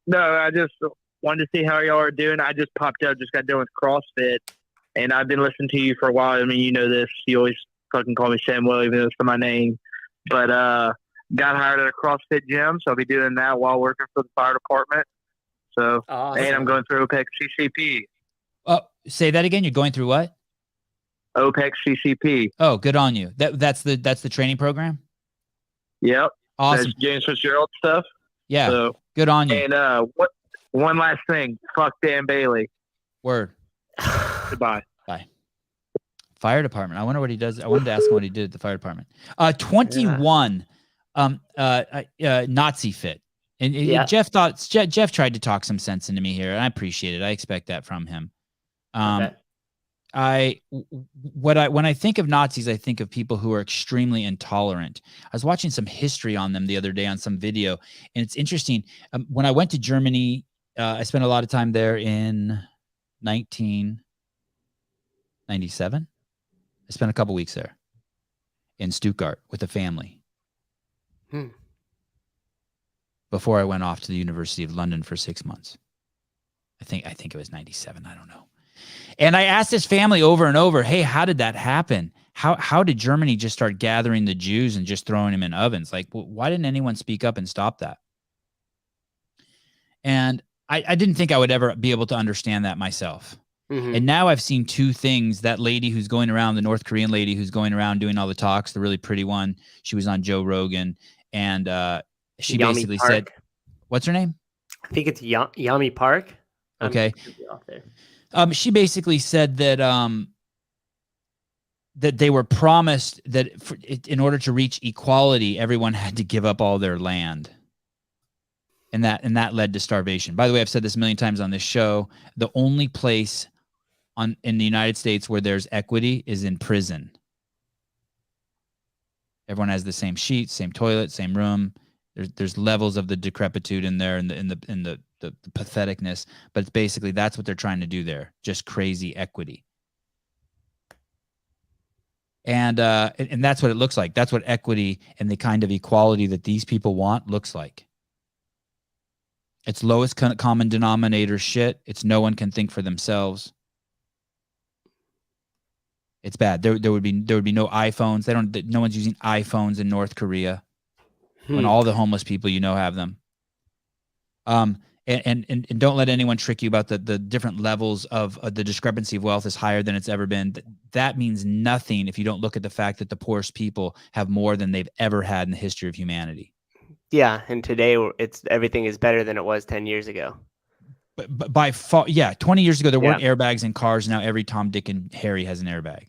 No, I just wanted to see how y'all are doing. I just popped up, just got done with CrossFit, and I've been listening to you for a while. I mean, you know this. You always fucking call me Samuel, even though it's for my name. But got hired at a CrossFit gym, so I'll be doing that while working for the fire department. So, awesome. And I'm going through OPEC CCP. Say that again. You're going through what? OPEC CCP. Oh, good on you. That's the training program. Yep. Awesome. That's James Fitzgerald stuff. Yeah. So, good on you. And one last thing. Fuck Dan Bailey. Word. Goodbye. Bye. Fire department. I wonder what he does. I wanted to ask him what he did at the fire department. 21. Nazi fit. And Jeff tried to talk some sense into me here, and I appreciate it. I expect that from him. When I think of Nazis, I think of people who are extremely intolerant. I was watching some history on them the other day on some video, and it's interesting. When I went to Germany, I spent a lot of time there in 1997. I spent a couple weeks there in Stuttgart with a family. Before I went off to the University of London for 6 months. I think it was 97. I don't know. And I asked this family over and over, hey, how did that happen? How did Germany just start gathering the Jews and just throwing them in ovens? Like, why didn't anyone speak up and stop that? And I didn't think I would ever be able to understand that myself. Mm-hmm. And now I've seen two things. That lady who's going around, the North Korean lady who's going around doing all the talks, the really pretty one, she was on Joe Rogan. And she Yami basically Park. said, what's her name? I think it's Yami Park. Okay. She basically said that that they were promised that in order to reach equality, everyone had to give up all their land. And that led to starvation. By the way, I've said this a million times on this show. The only place in the United States where there's equity is in prison. Everyone has the same sheet, same toilet, same room. There's levels of the decrepitude in there and the patheticness, but it's basically that's what they're trying to do there. Just crazy equity. And that's what it looks like. That's what equity and the kind of equality that these people want looks like. It's lowest common denominator shit. It's no one can think for themselves. It's bad. There would be no iPhones. No one's using iPhones in North Korea. When all the homeless people have them. And don't let anyone trick you about the different levels of the discrepancy of wealth is higher than it's ever been. That means nothing if you don't look at the fact that the poorest people have more than they've ever had in the history of humanity. Yeah, and today everything is better than it was 10 years ago. But by far, 20 years ago there weren't airbags in cars. Now every Tom, Dick, and Harry has an airbag.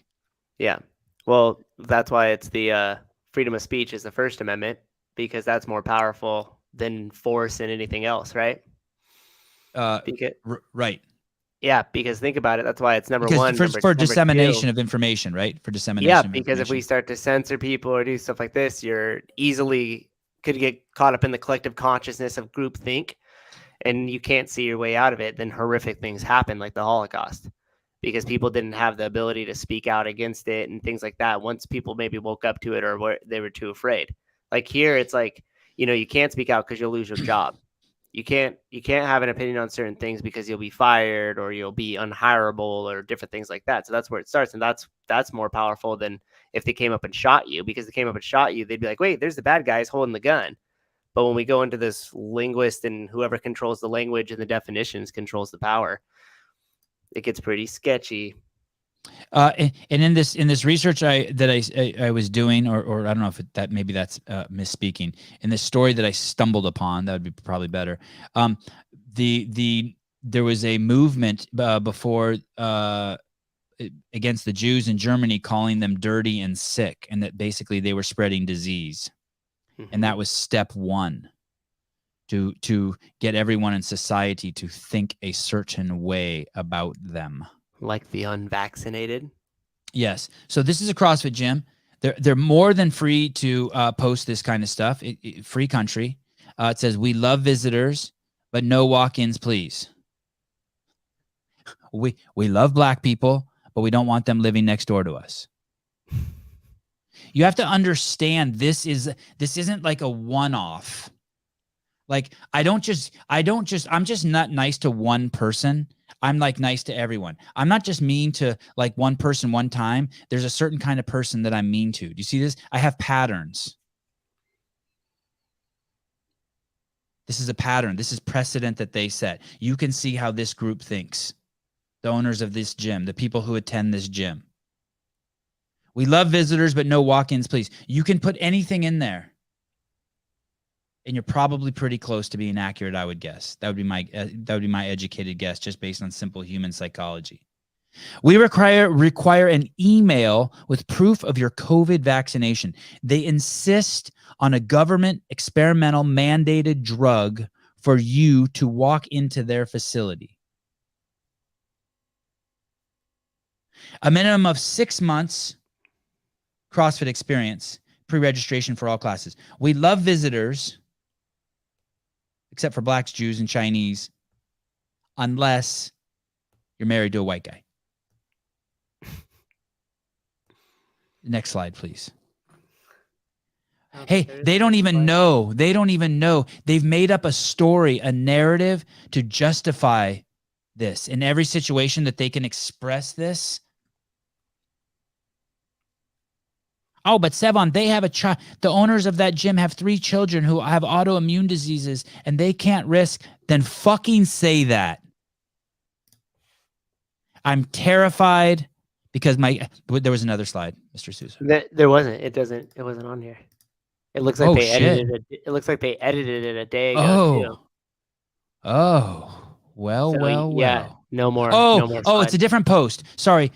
Yeah. Well, that's why it's the freedom of speech is the First Amendment, because that's more powerful than force and anything else, right? Right. Yeah, because think about it. That's why it's number one. For dissemination of information, right? For dissemination. Yeah, because if we start to censor people or do stuff like this, you're easily could get caught up in the collective consciousness of groupthink, and you can't see your way out of it. Then horrific things happen, like the Holocaust, because people didn't have the ability to speak out against it and things like that. Once people maybe woke up to it or they were too afraid. Like here, it's like, you can't speak out because you'll lose your job. You can't have an opinion on certain things because you'll be fired or you'll be unhireable or different things like that. So that's where it starts, and that's more powerful than if they came up and shot you, because they came up and shot you, they'd be like, wait, there's the bad guys holding the gun. But when we go into this linguist and whoever controls the language and the definitions controls the power, it gets pretty sketchy. And in this research I was doing, or I don't know if maybe that's misspeaking. In this story that I stumbled upon, that would be probably better. There was a movement before against the Jews in Germany, calling them dirty and sick, and that basically they were spreading disease. And that was step one, to get everyone in society to think a certain way about them. Like the unvaccinated? Yes. So this is a CrossFit gym. They're more than free to post this kind of stuff. Free country. It says, we love visitors, but no walk-ins, please. We love black people, but we don't want them living next door to us. You have to understand this isn't like a one-off. Like I'm just not nice to one person. I'm like nice to everyone. I'm not just mean to like one person one time. There's a certain kind of person that I'm mean to. Do you see this? I have patterns. This is a pattern. This is precedent that they set. You can see how this group thinks. The owners of this gym, the people who attend this gym. We love visitors, but no walk-ins, please. You can put anything in there, and you're probably pretty close to being accurate, I would guess. That would be my educated guess, just based on simple human psychology. We require an email with proof of your COVID vaccination. They insist on a government experimental mandated drug for you to walk into their facility. A minimum of 6 months CrossFit experience, pre-registration for all classes. We love visitors, except for blacks, Jews, and Chinese, unless you're married to a white guy. Next slide, please. Hey, they don't even know. They don't even know. They've made up a story, a narrative to justify this. In every situation that they can express this. Oh, but Sevan, they have a child. The owners of that gym have 3 children who have autoimmune diseases and they can't risk. Then fucking say that. I'm terrified because there was another slide, Mr. Sousa. There wasn't. It wasn't on here. It looks like edited it. It looks like they edited it a day ago too. Oh. Well. Yeah. No more. It's a different post. Sorry.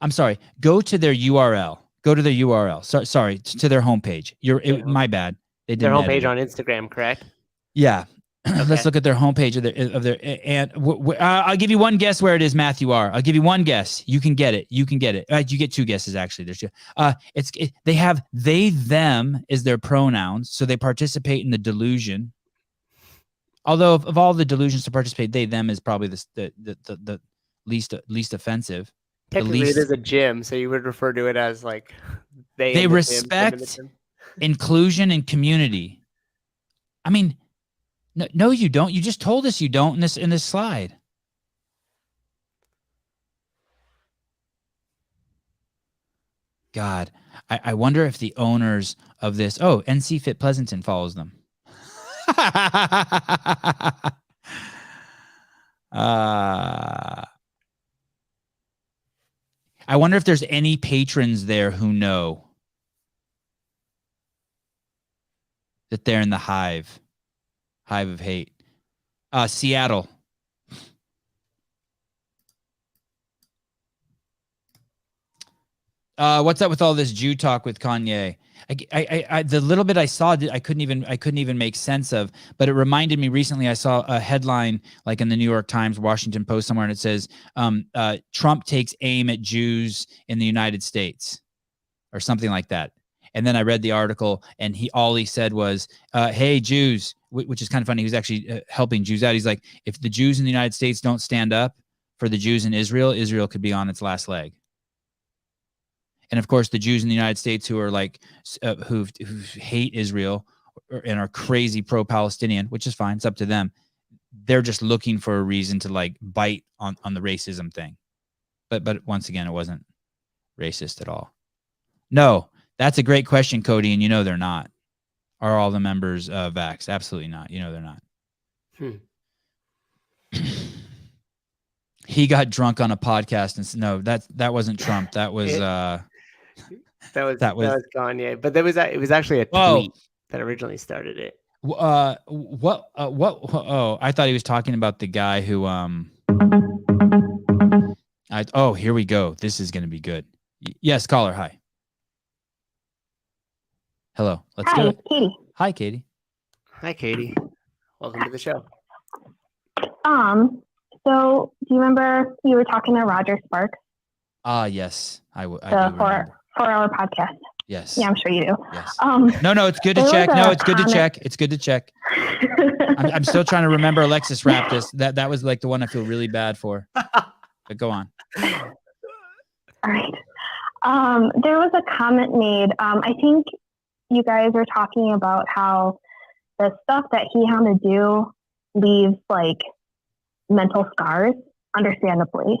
I'm sorry. Go to their URL. Go to their URL. Sorry, to their homepage. My bad. They didn't. Their homepage on Instagram, correct? Yeah. Okay. Let's look at their homepage of their and I'll give you one guess where it is, Matthew R. I'll give you one guess. You can get it. You get 2 guesses actually. There's 2. They have they them is their pronouns, so they participate in the delusion. Although of all the delusions to participate, they them is probably the least offensive. Technically, it is a gym, so you would refer to it as like they respect inclusion and community. I mean, no, you don't. You just told us you don't in this slide. God, I wonder if the owners of this. Oh, NC Fit Pleasanton follows them. I wonder if there's any patrons there who know that they're in the hive of hate. Seattle. What's up with all this Jew talk with Kanye? I the little bit I saw, I couldn't even make sense of. But it reminded me recently. I saw a headline like in the New York Times, Washington Post somewhere, and it says, "Trump takes aim at Jews in the United States," or something like that. And then I read the article, and all he said was, "Hey, Jews," which is kind of funny. He was actually helping Jews out. He's like, "If the Jews in the United States don't stand up for the Jews in Israel, Israel could be on its last leg." And of course, the Jews in the United States who are like, who hate Israel and are crazy pro-Palestinian, which is fine. It's up to them. they're just looking for a reason to like bite on the racism thing. But once again, it wasn't racist at all. No, that's a great question, Cody, and you know they're not. Are all the members vaxxed? Absolutely not. You know they're not. He got drunk on a podcast and said, no, that wasn't Trump. That was that was Kanye. But it was actually a tweet that originally started it. What? Oh, I thought he was talking about the guy who here we go. This is going to be good. Yes, caller. Hi. Hello. Let's do it. Katie. Hi, Katie. Hi, Katie. Welcome to the show. So do you remember you were talking to Roger Sparks? Yes. I do for remember. our podcast. Yes. Yeah, I'm sure you do. Yes. No, it's good to check. No, it's good to check. It's good to check. I'm still trying to remember Alexis Raptis. That was like the one I feel really bad for. But go on. All right. There was a comment made. I think you guys were talking about how the stuff that he had to do leaves like mental scars, understandably.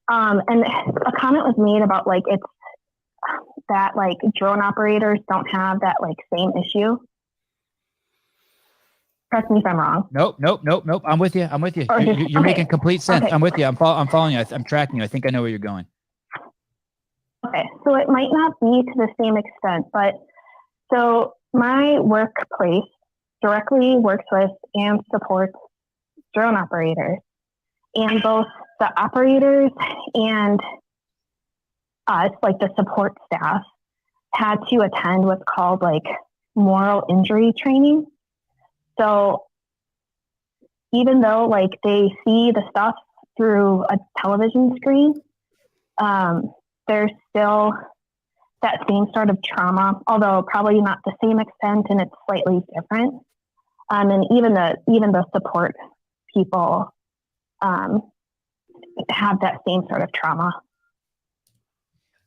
And a comment was made about like it's that like drone operators don't have that like same issue. Correct me if I'm wrong. Nope. I'm with you. You're making complete sense. Okay. I'm with you. I'm following you. I'm tracking you. I think I know where you're going. Okay, so it might not be to the same extent, but so my workplace directly works with and supports drone operators, and both the operators and us, like the support staff, had to attend what's called like moral injury training. So even though like they see the stuff through a television screen, there's still that same sort of trauma, although probably not the same extent, and it's slightly different. And even the support people have that same sort of trauma.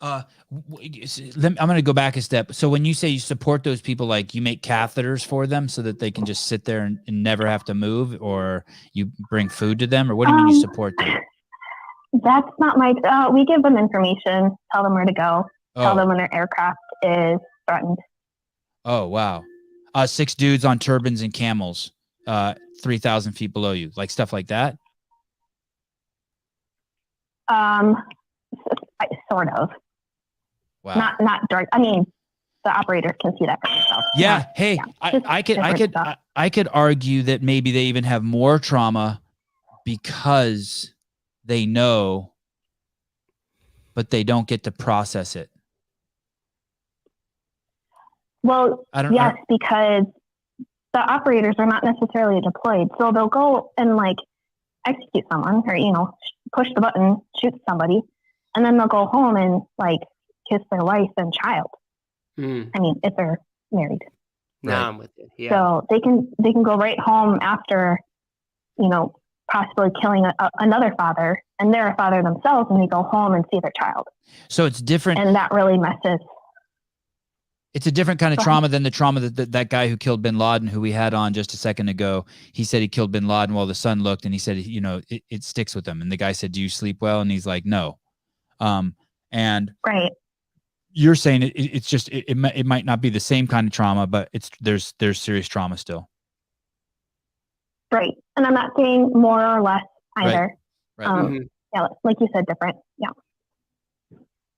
I'm going to go back a step. So when you say you support those people, like you make catheters for them so that they can just sit there and never have to move, or you bring food to them, or what do you mean you support them? That's not my, we give them information, tell them where to go, tell them when their aircraft is threatened. Oh, wow. 6 dudes on turbines and camels, 3,000 feet below you, like stuff like that? Sort of. Wow. Not direct. I mean, the operators can see that for themselves. Yeah. Hey, I could argue that maybe they even have more trauma because they know, but they don't get to process it. Well, yes, because the operators are not necessarily deployed, so they'll go and like execute someone, or push the button, shoot somebody, and then they'll go home and like kiss their wife and child. I mean, if they're married. No, I'm with you. Yeah. So they can go right home after, possibly killing another father, and they're a father themselves, and they go home and see their child. So it's different, and that really messes. It's a different kind of trauma than the trauma that guy who killed bin Laden, who we had on just a second ago. He said he killed bin Laden while the son looked, and he said, it sticks with him. And the guy said, "Do you sleep well?" And he's like, "No." And right. You're saying it's just it might not be the same kind of trauma, but there's serious trauma still. Right, and I'm not saying more or less either. Right. Yeah, like you said, different. Yeah.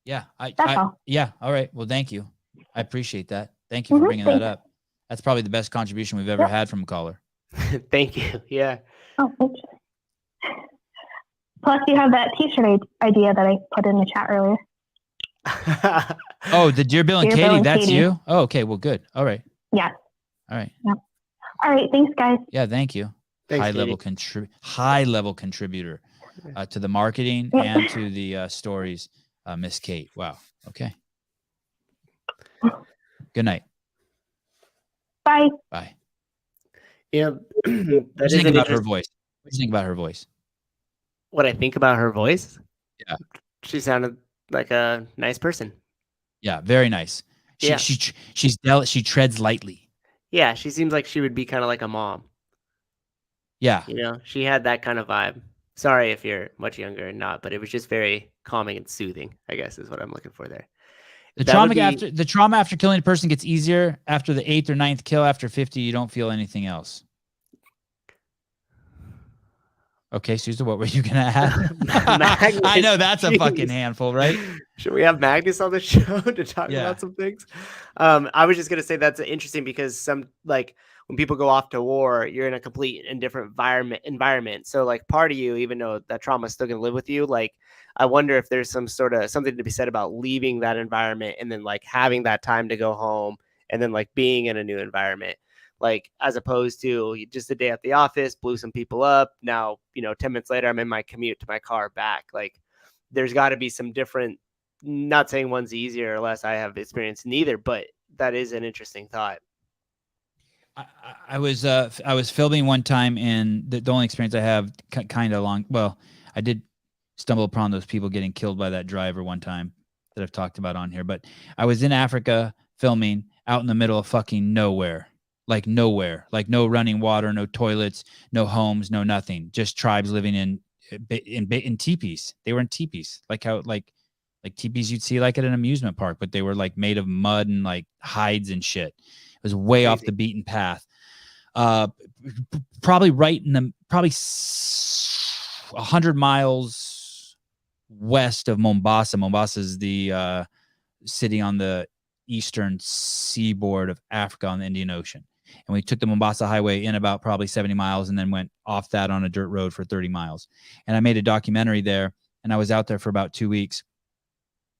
Yeah. That's all. Yeah. All right. Well, thank you. I appreciate that. Thank you for bringing that up. That's probably the best contribution we've ever had from a caller. Thank you. Yeah. Oh, thank you. Plus, you have that T-shirt idea that I put in the chat earlier. Oh, the Dear Bill and Katie. That's you? Oh, okay. Well, good. All right. Yes. All right. Yep. All right. Thanks, guys. Yeah. Thank you. Thanks, high level contributor to the marketing and to the stories. Miss Kate. Wow. Okay. Good night. Bye. Bye. Yeah. What do you think about her voice? What do you think about her voice? What I think about her voice? Yeah. She sounded like a nice person. Yeah, very nice. She treads lightly. Yeah, she seems like she would be kind of like a mom. Yeah. You know, she had that kind of vibe. Sorry if you're much younger or not, but it was just very calming and soothing, I guess is what I'm looking for there. The That trauma would be- after the trauma after killing a person gets easier after the 8th or 9th kill. After 50, you don't feel anything else. Okay, Susan, what were you gonna add? Magnus, I know that's a fucking jeez. handful, right? Should we have Magnus on the show to talk Yeah. about some things? I was just gonna say that's interesting because some like when people go off to war, you're in a complete and different environment. So like part of you, even though that trauma is still gonna live with you, like I wonder if there's some sort of something to be said about leaving that environment and then like having that time to go home and then like being in a new environment. Like as opposed to just a day at the office, blew some people up. Now, 10 minutes later, I'm in my commute to my car back. Like there's got to be some different, not saying one's easier or less. I have experienced neither, but that is an interesting thought. I was filming one time, and the only experience I have kind of long. Well, I did stumble upon those people getting killed by that driver one time that I've talked about on here. But I was in Africa filming out in the middle of fucking nowhere. Like nowhere, like no running water, no toilets, no homes, no nothing. Just tribes living in teepees. They were in teepees, like how like teepees you'd see like at an amusement park, but they were like made of mud and like hides and shit. It was way off the beaten path. Probably right in the 100 miles west of Mombasa. Mombasa is the city on the eastern seaboard of Africa on the Indian Ocean. And we took the Mombasa Highway in about probably 70 miles and then went off that on a dirt road for 30 miles. And I made a documentary there, and I was out there for about 2 weeks.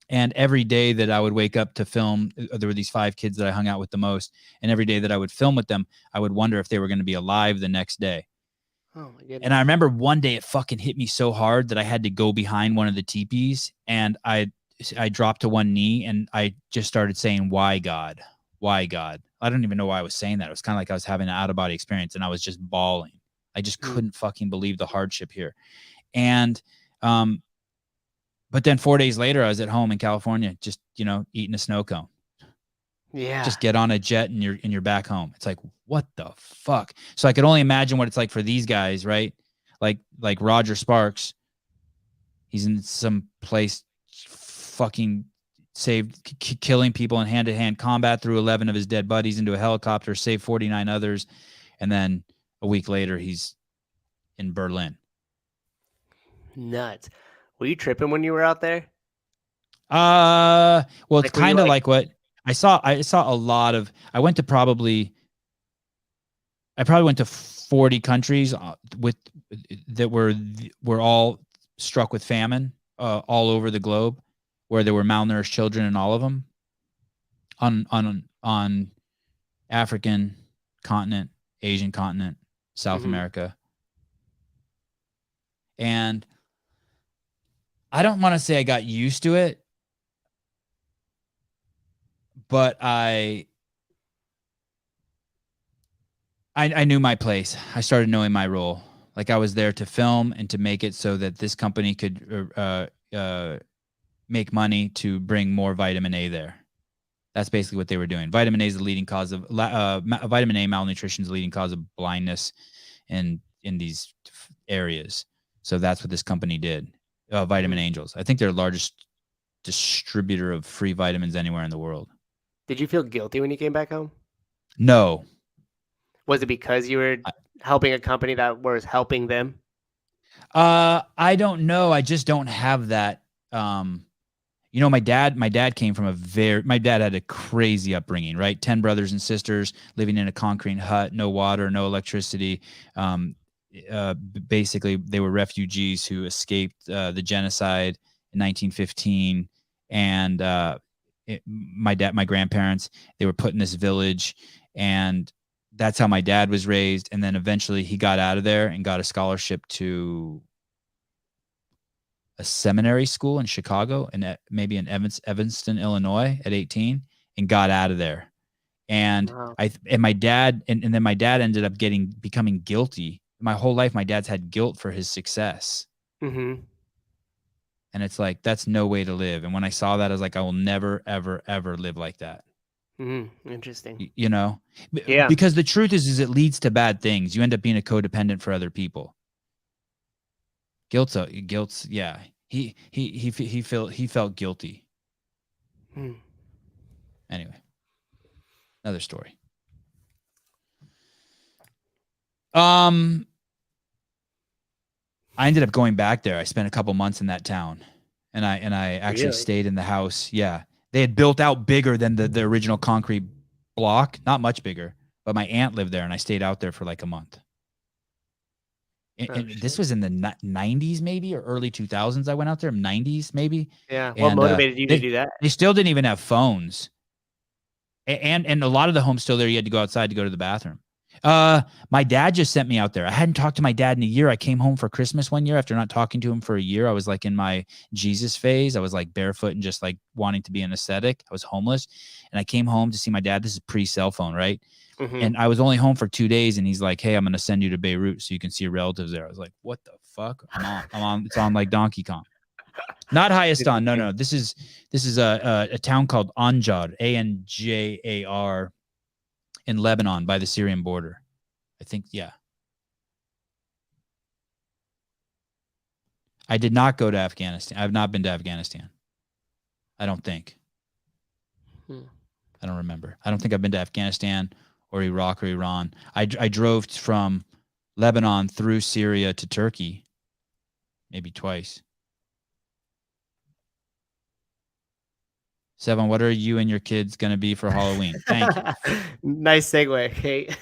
And every day that I would wake up to film, there were these 5 kids that I hung out with the most. And every day that I would film with them, I would wonder if they were going to be alive the next day. Oh my goodness. And I remember one day it fucking hit me so hard that I had to go behind one of the teepees, and I dropped to one knee and I just started saying, "Why God? Why God?" I don't even know why I was saying that. It was kind of like I was having an out-of-body experience, and I was just bawling. I just couldn't fucking believe the hardship here. And but then 4 days later, I was at home in California, just eating a snow cone. Yeah. Just get on a jet and you're back home. It's like, what the fuck? So I could only imagine what it's like for these guys, right? Like Roger Sparks. He's in some place fucking saved, killing people in hand-to-hand combat, threw 11 of his dead buddies into a helicopter, saved 49 others, and then a week later he's in Berlin. Nuts. Were you tripping when you were out there? Well, it's Like, were you kind of like- like what I saw a lot of. I probably went to 40 countries that were all struck with famine all over the globe, where there were malnourished children in all of them on African continent, Asian continent, South America. And I don't want to say I got used to it, but I knew my place. I started knowing my role. Like I was there to film and to make it so that this company could make money to bring more vitamin A there. That's basically what they were doing. Vitamin A is the leading cause of vitamin A malnutrition is the leading cause of blindness in these areas. So that's what this company did. Vitamin Angels. I think they're the largest distributor of free vitamins anywhere in the world. Did you feel guilty when you came back home? No. Was it because you were helping a company that was helping them? I don't know. I just don't have that. My dad came from my dad had a crazy upbringing, right? 10 brothers and sisters living in a concrete hut, no water, no electricity. Basically they were refugees who escaped the genocide in 1915. And my grandparents, they were put in this village, and that's how my dad was raised. And then eventually he got out of there and got a scholarship to a seminary school in Chicago and maybe in Evanston, Illinois at 18, and got out of there. And Wow. my dad, and then my dad ended up becoming guilty. My whole life, my dad's had guilt for his success. Mm-hmm. And it's like, that's no way to live. And when I saw that, I was like, I will never, ever, ever live like that. Interesting. You know, Yeah. because the truth is it leads to bad things. You end up being a codependent for other people. Guilt's. Yeah. He felt guilty. Anyway, another story. I ended up going back there. I spent a couple months in that town, and I actually stayed in the house. Yeah, they had built out bigger than the original concrete block, not much bigger. But my aunt lived there, and I stayed out there for like a month. And this was in the 90s, maybe, or early 2000s. I went out there, 90s, maybe. Yeah. What motivated you to do that? They still didn't even have phones. And a lot of the homes still there, you had to go outside to go to the bathroom. My dad just sent me out there. I hadn't talked to my dad in a year. I came home for Christmas one year after not talking to him for a year. I was like in my Jesus phase. I was like barefoot and just like wanting to be an ascetic. I was homeless. And I came home to see my dad. This is pre-cell phone, right? And I was only home for 2 days, and he's like, "Hey, I'm going to send you to Beirut so you can see your relatives there." I was like, "What the fuck?" I'm on. It's on like Donkey Kong. Not highest on. No. This is a town called Anjar, Anjar, in Lebanon by the Syrian border. I think, yeah. I did not go to Afghanistan. I've not been to Afghanistan. I don't think. I don't remember. I don't think I've been to Afghanistan or Iraq or Iran. I drove from Lebanon through Syria to Turkey, maybe twice. Sevan, what are you and your kids going to be for Halloween? Thank you. Nice segue, Kate.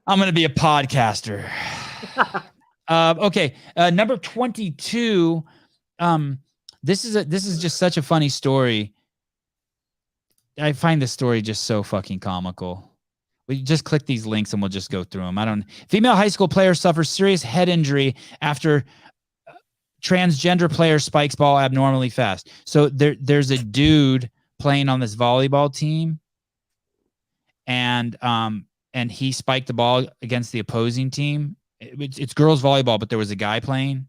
I'm going to be a podcaster. Okay. Number 22. This is just such a funny story. I find this story just so fucking comical. We just click these links and we'll just go through them. Female high school player suffers serious head injury after transgender player spikes ball abnormally fast. So there's a dude playing on this volleyball team, and he spiked the ball against the opposing team. It's girls volleyball, but there was a guy playing,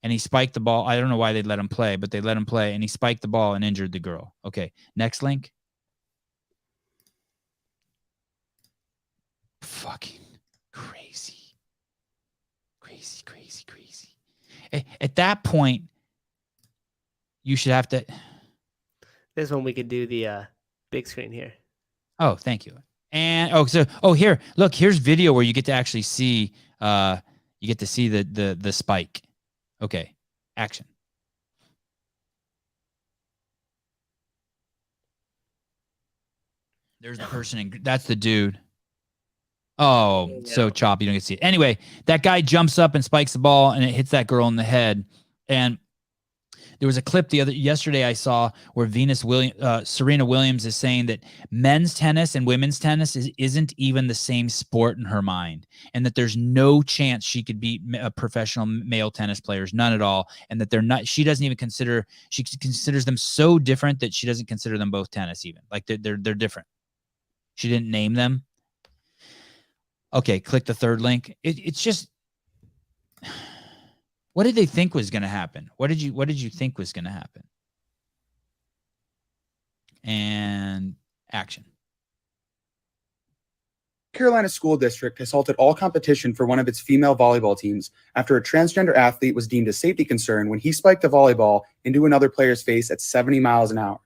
and he spiked the ball. I don't know why they'd let him play, but they let him play, and he spiked the ball and injured the girl. Okay, next link. Fucking crazy. At that point, you should have to. This one we could do the big screen here. Oh, thank you. And here, look, here's video where you get to actually see the spike. Okay, action. There's the person, and that's the dude. Oh, so choppy, you don't get to see it. Anyway, that guy jumps up and spikes the ball, and it hits that girl in the head. And there was a clip yesterday I saw where Serena Williams is saying that men's tennis and women's tennis isn't even the same sport in her mind, and that there's no chance she could beat professional male tennis players, none at all, and that they're not. She considers them so different that she doesn't consider them both tennis even. Like they're different. She didn't name them. Okay, click the third link. It's just, what did they think was going to happen? What did you think was going to happen? And action. Carolina School District has halted all competition for one of its female volleyball teams after a transgender athlete was deemed a safety concern when he spiked a volleyball into another player's face at 70 miles an hour.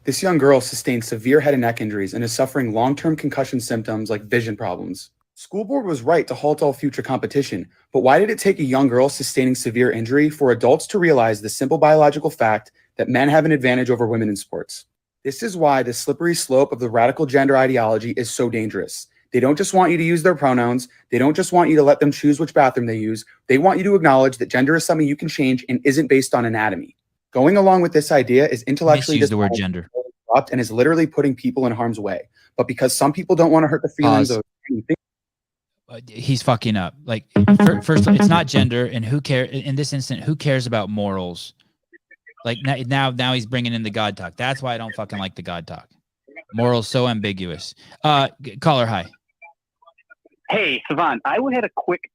This young girl sustained severe head and neck injuries and is suffering long-term concussion symptoms like vision problems. School board was right to halt all future competition, but why did it take a young girl sustaining severe injury for adults to realize the simple biological fact that men have an advantage over women in sports? This is why the slippery slope of the radical gender ideology is so dangerous. They don't just want you to use their pronouns. They don't just want you to let them choose which bathroom they use. They want you to acknowledge that gender is something you can change and isn't based on anatomy. Going along with this idea is intellectually misuse the word gender and is literally putting people in harm's way. But because some people don't want to hurt the feelings of anything, he's fucking up. Like first, it's not gender, and who cares in this instant? Who cares about morals? Like now he's bringing in the God talk. That's why I don't fucking like the God talk. Morals so ambiguous. Caller, hi. Hey, Sevan, I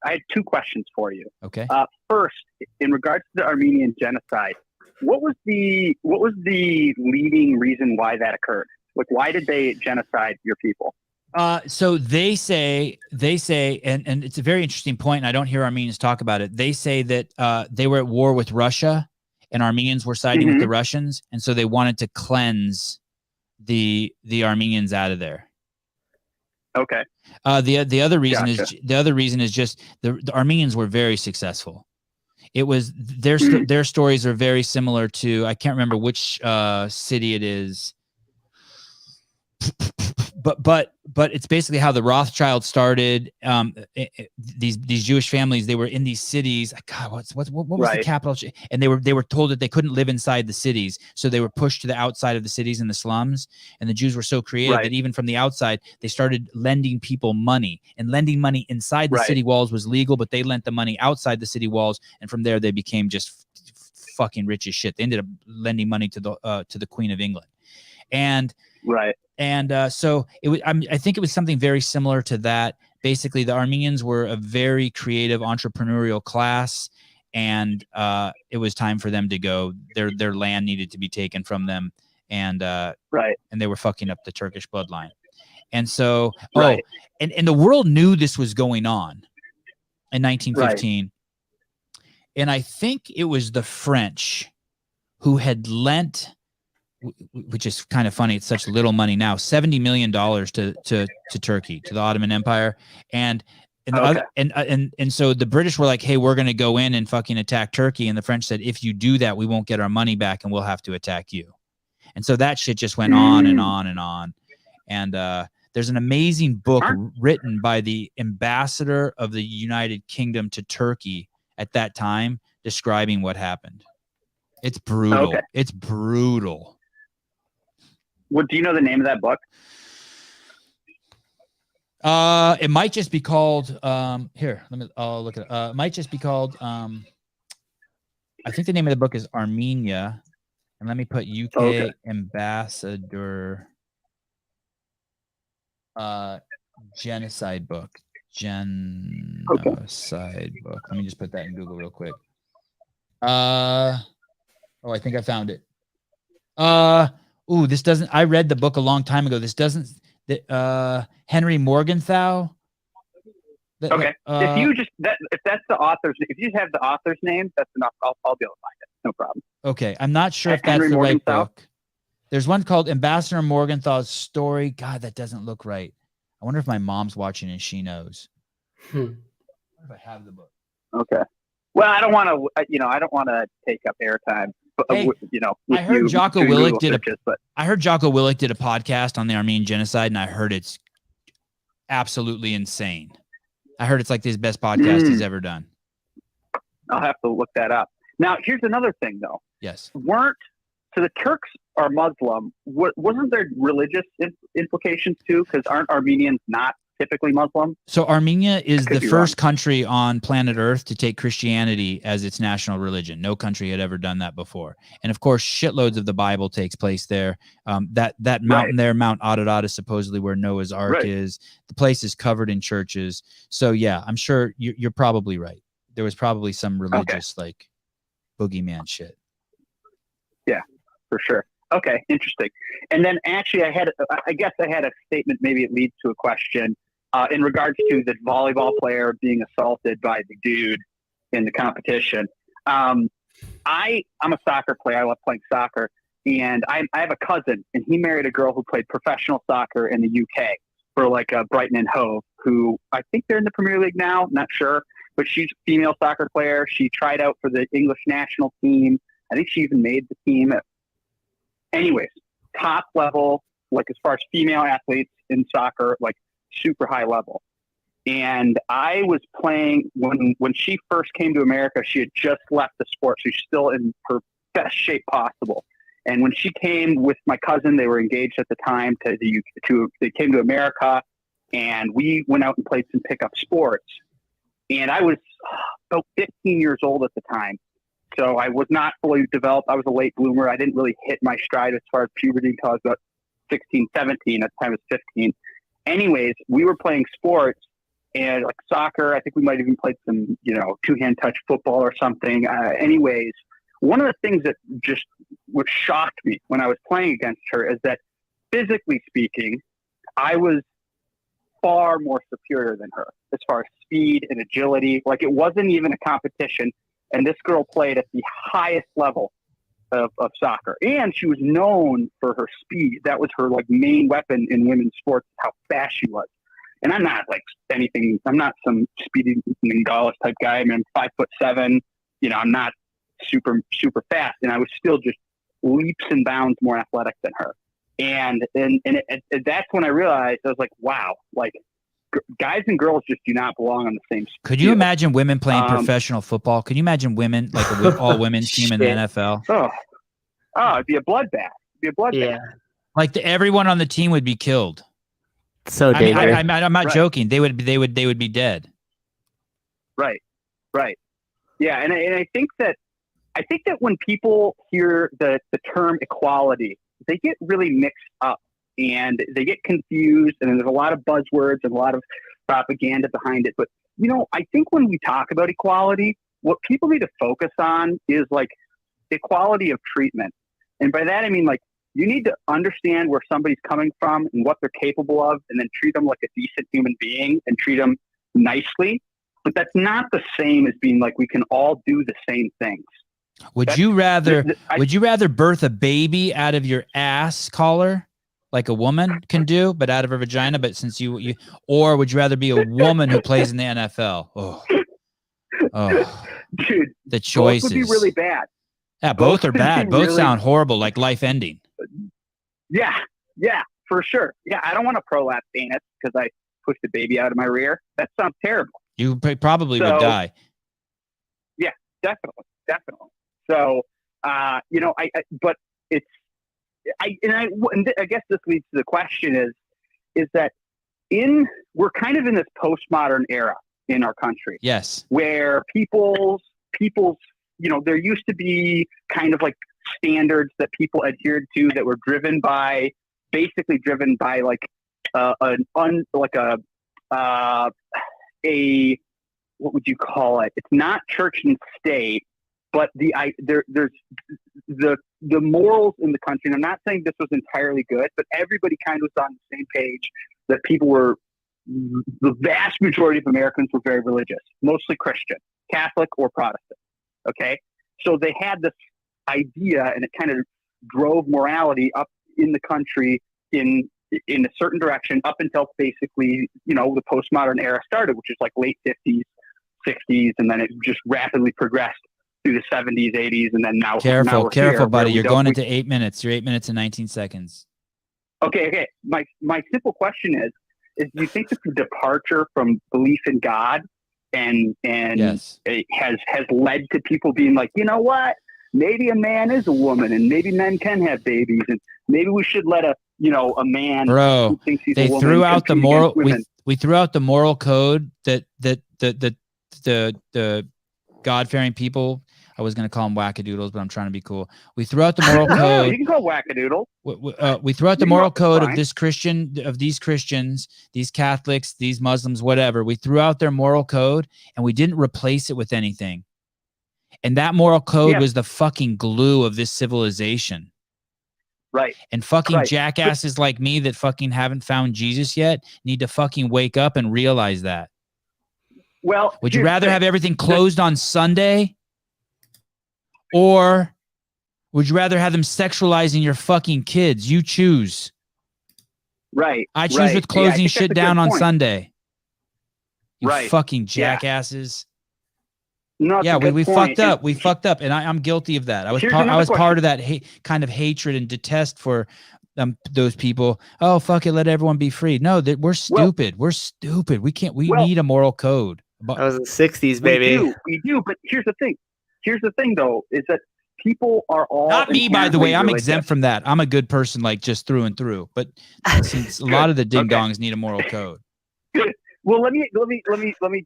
had two questions for you. Okay. First, in regards to the Armenian genocide, what was the leading reason why that occurred? Like, why did they genocide your people? So they say, and it's a very interesting point, and I don't hear Armenians talk about it. They say that they were at war with Russia, and Armenians were siding with the Russians, and so they wanted to cleanse the Armenians out of there. Okay. The other reason Gotcha. is just the Armenians were very successful. It was their stories are very similar to, I can't remember which city it is, but it's basically how the Rothschilds started. These Jewish families, they were in these cities. God, what was the capital? And they were told that they couldn't live inside the cities, so they were pushed to the outside of the cities in the slums. And the Jews were so creative that even from the outside, they started lending people money. And lending money inside the city walls was legal, but they lent the money outside the city walls, and from there they became just fucking rich as shit. They ended up lending money to the Queen of England, and so it was. I think it was something very similar to that. Basically, the Armenians were a very creative, entrepreneurial class, and it was time for them to go. Their land needed to be taken from them, and and they were fucking up the Turkish bloodline. And so, and the world knew this was going on in 1915, and I think it was the French who had lent, which is kind of funny, it's such little money now, $70 million to Turkey, to the Ottoman Empire. And so the British were like, hey, we're going to go in and fucking attack Turkey. And the French said, if you do that, we won't get our money back and we'll have to attack you. And so that shit just went on and on and on. And there's an amazing book written by the ambassador of the United Kingdom to Turkey at that time describing what happened. It's brutal. It's brutal. What, do you know the name of that book? It might just be called I'll look at it. It might just be called I think the name of the book is Armenia. And let me put UK ambassador genocide book. Genocide book. Let me just put that in Google real quick. I think I found it. This doesn't, I read the book a long time ago. This doesn't, Henry Morgenthau. If that's the author's, if you have the author's name, that's enough. I'll be able to find it. No problem. Okay. I'm not sure if that's the right book. There's one called Ambassador Morgenthau's Story. God, that doesn't look right. I wonder if my mom's watching and she knows. I wonder if I have the book. Okay. Well, I don't want to take up airtime. Hey, I heard Jocko Willink did a podcast on the Armenian genocide, and I heard it's absolutely insane. I heard it's like his best podcast he's ever done. I'll have to look that up. Now, here's another thing, though. Yes. So the Turks are Muslim. Wasn't there religious implications too? Because aren't Armenians not typically Muslim? So Armenia is the first country on planet Earth to take Christianity as its national religion. No country had ever done that before. And of course, shitloads of the Bible takes place there. That mountain there, Mount Ararat, is supposedly where Noah's Ark is. The place is covered in churches. So yeah, I'm sure you're probably right. There was probably some religious like boogeyman shit. Yeah, for sure. Okay, interesting. And then actually I guess I had a statement, maybe it leads to a question. In regards to the volleyball player being assaulted by the dude in the competition. I'm a soccer player. I love playing soccer. And I have a cousin, and he married a girl who played professional soccer in the UK for like Brighton and Hove, who I think they're in the Premier League now, not sure. But she's a female soccer player. She tried out for the English national team. I think she even made the team. Anyways, top level, like as far as female athletes in soccer, like super high level. And I was playing when she first came to America. She had just left the sport, so she's still in her best shape possible. And when she came with my cousin, they were engaged at the time. They came to America, and we went out and played some pickup sports. And I was about 15 years old at the time, so I was not fully developed. I was a late bloomer. I didn't really hit my stride as far as puberty until I was about 16, 17. At the time, I was 15. Anyways, we were playing sports, and like soccer, I think we might have even played some, two-hand touch football or something. Anyways, one of the things that just what shocked me when I was playing against her is that physically speaking, I was far more superior than her as far as speed and agility. Like, it wasn't even a competition. And this girl played at the highest level of soccer. And she was known for her speed. That was her like main weapon in women's sports, how fast she was. And I'm not like anything, I'm not some speedy Gonzalez type guy. I mean, I'm 5'7", you know, I'm not super fast. And I was still just leaps and bounds more athletic than her. And that's when I realized, I was like, wow, like guys and girls just do not belong on the same field. Could you imagine women playing professional football? Could you imagine women, like all women's team in the NFL? Oh, it'd be a bloodbath. Yeah. Like everyone on the team would be killed. So I mean, dangerous. I'm not Right. joking. They would be dead. Right. Yeah, and I think that when people hear the term equality, they get really mixed up and they get confused, and there's a lot of buzzwords and a lot of propaganda behind it. But you know, I think when we talk about equality, what people need to focus on is like equality of treatment. And by that I mean, like, you need to understand where somebody's coming from and what they're capable of, and then treat them like a decent human being and treat them nicely. But that's not the same as being like, we can all do the same things. Would you rather birth a baby out of your ass collar like a woman can do, but out of her vagina? But since you or would you rather be a woman who plays in the NFL? Oh, dude, the choices both would be really bad. Yeah, both are would bad. be Both really- sound horrible, like life ending. Yeah, for sure. Yeah, I don't want a prolapse anus because I pushed a baby out of my rear. That sounds terrible. You probably would die. Yeah, definitely. So, you know, I guess this leads to the question is that we're kind of in this postmodern era in our country. Yes. Where people's, you know, there used to be kind of like standards that people adhered to that were basically driven by like what would you call it? It's not church and state, but there's the morals in the country. And I'm not saying this was entirely good, but everybody kind of was on the same page that the vast majority of Americans were very religious, mostly Christian, Catholic or Protestant. Okay. So they had this idea, and it kind of drove morality up in the country in a certain direction up until basically, you know, the postmodern era started, which is like late 50s, 60s, and then it just rapidly progressed through the 70s, 80s, and then now. Careful, we're here, buddy. where You're going into 8 minutes. You're 8 minutes and 19 seconds. Okay. My simple question is do you think that the departure from belief in God and yes, it has led to people being like, you know what? Maybe a man is a woman, and maybe men can have babies, and maybe we should let a man who thinks he's a woman threw out the compete moral. against women. We threw out the moral code that the God-fearing people. I was going to call them wackadoodles, but I'm trying to be cool. We threw out the moral No, code. you can call wackadoodle. We threw out the moral code fine. of these Christians, these Catholics, these Muslims, whatever. We threw out their moral code, and we didn't replace it with anything. And that moral code was the fucking glue of this civilization. Right. And fucking jackasses like me that fucking haven't found Jesus yet need to fucking wake up and realize that. Well, would you rather have everything closed on Sunday, or would you rather have them sexualizing your fucking kids? You choose. Right. I choose with closing shit down on Sunday. You Right. fucking jackasses. No, Yeah, we point. fucked up. We fucked up, and I'm guilty of that. I was Here's part another of that kind of hatred and detest for those people. Oh, fuck it, let everyone be free. No, we're stupid. We're stupid. We can't. We need a moral code. That was the 60s, baby. We do. But here's the thing. Here's the thing, though, is that people are all Not me, by the way. I'm religious. exempt from that. I'm a good person, like just through and through. But since a lot of the ding dongs need a moral code. Good. Well, let me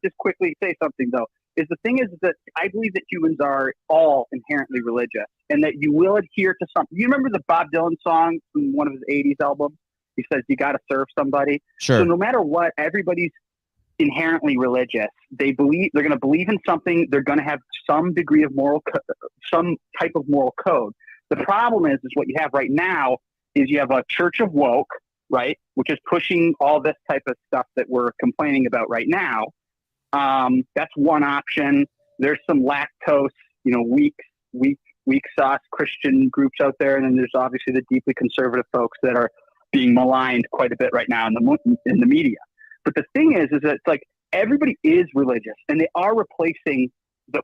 just quickly say something though. Is the thing is that I believe that humans are all inherently religious, and that you will adhere to something. You remember the Bob Dylan song from one of his '80s albums? He says you got to serve somebody. Sure. So no matter what, everybody's inherently religious. They're going to believe in something. They're going to have some degree of some type of moral code. The problem is what you have right now is you have a church of woke, right, which is pushing all this type of stuff that we're complaining about right now. That's one option. There's some lactose, weak sauce Christian groups out there, and then there's obviously the deeply conservative folks that are being maligned quite a bit right now in the media. But the thing is that it's like everybody is religious, and they are replacing the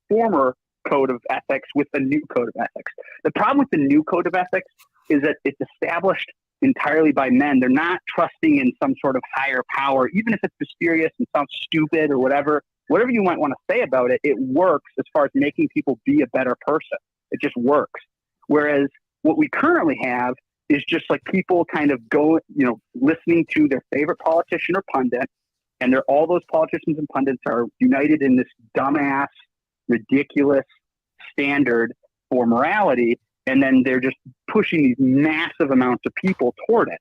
former code of ethics with a new code of ethics. The problem with the new code of ethics is that it's established entirely by men. They're not trusting in some sort of higher power, even if it's mysterious and sounds stupid or whatever you might want to say about it. It works as far as making people be a better person. It just works. Whereas what we currently have is just like people kind of go, listening to their favorite politician or pundit, and all those politicians and pundits are united in this dumbass, ridiculous standard for morality, and then they're just pushing these massive amounts of people toward it.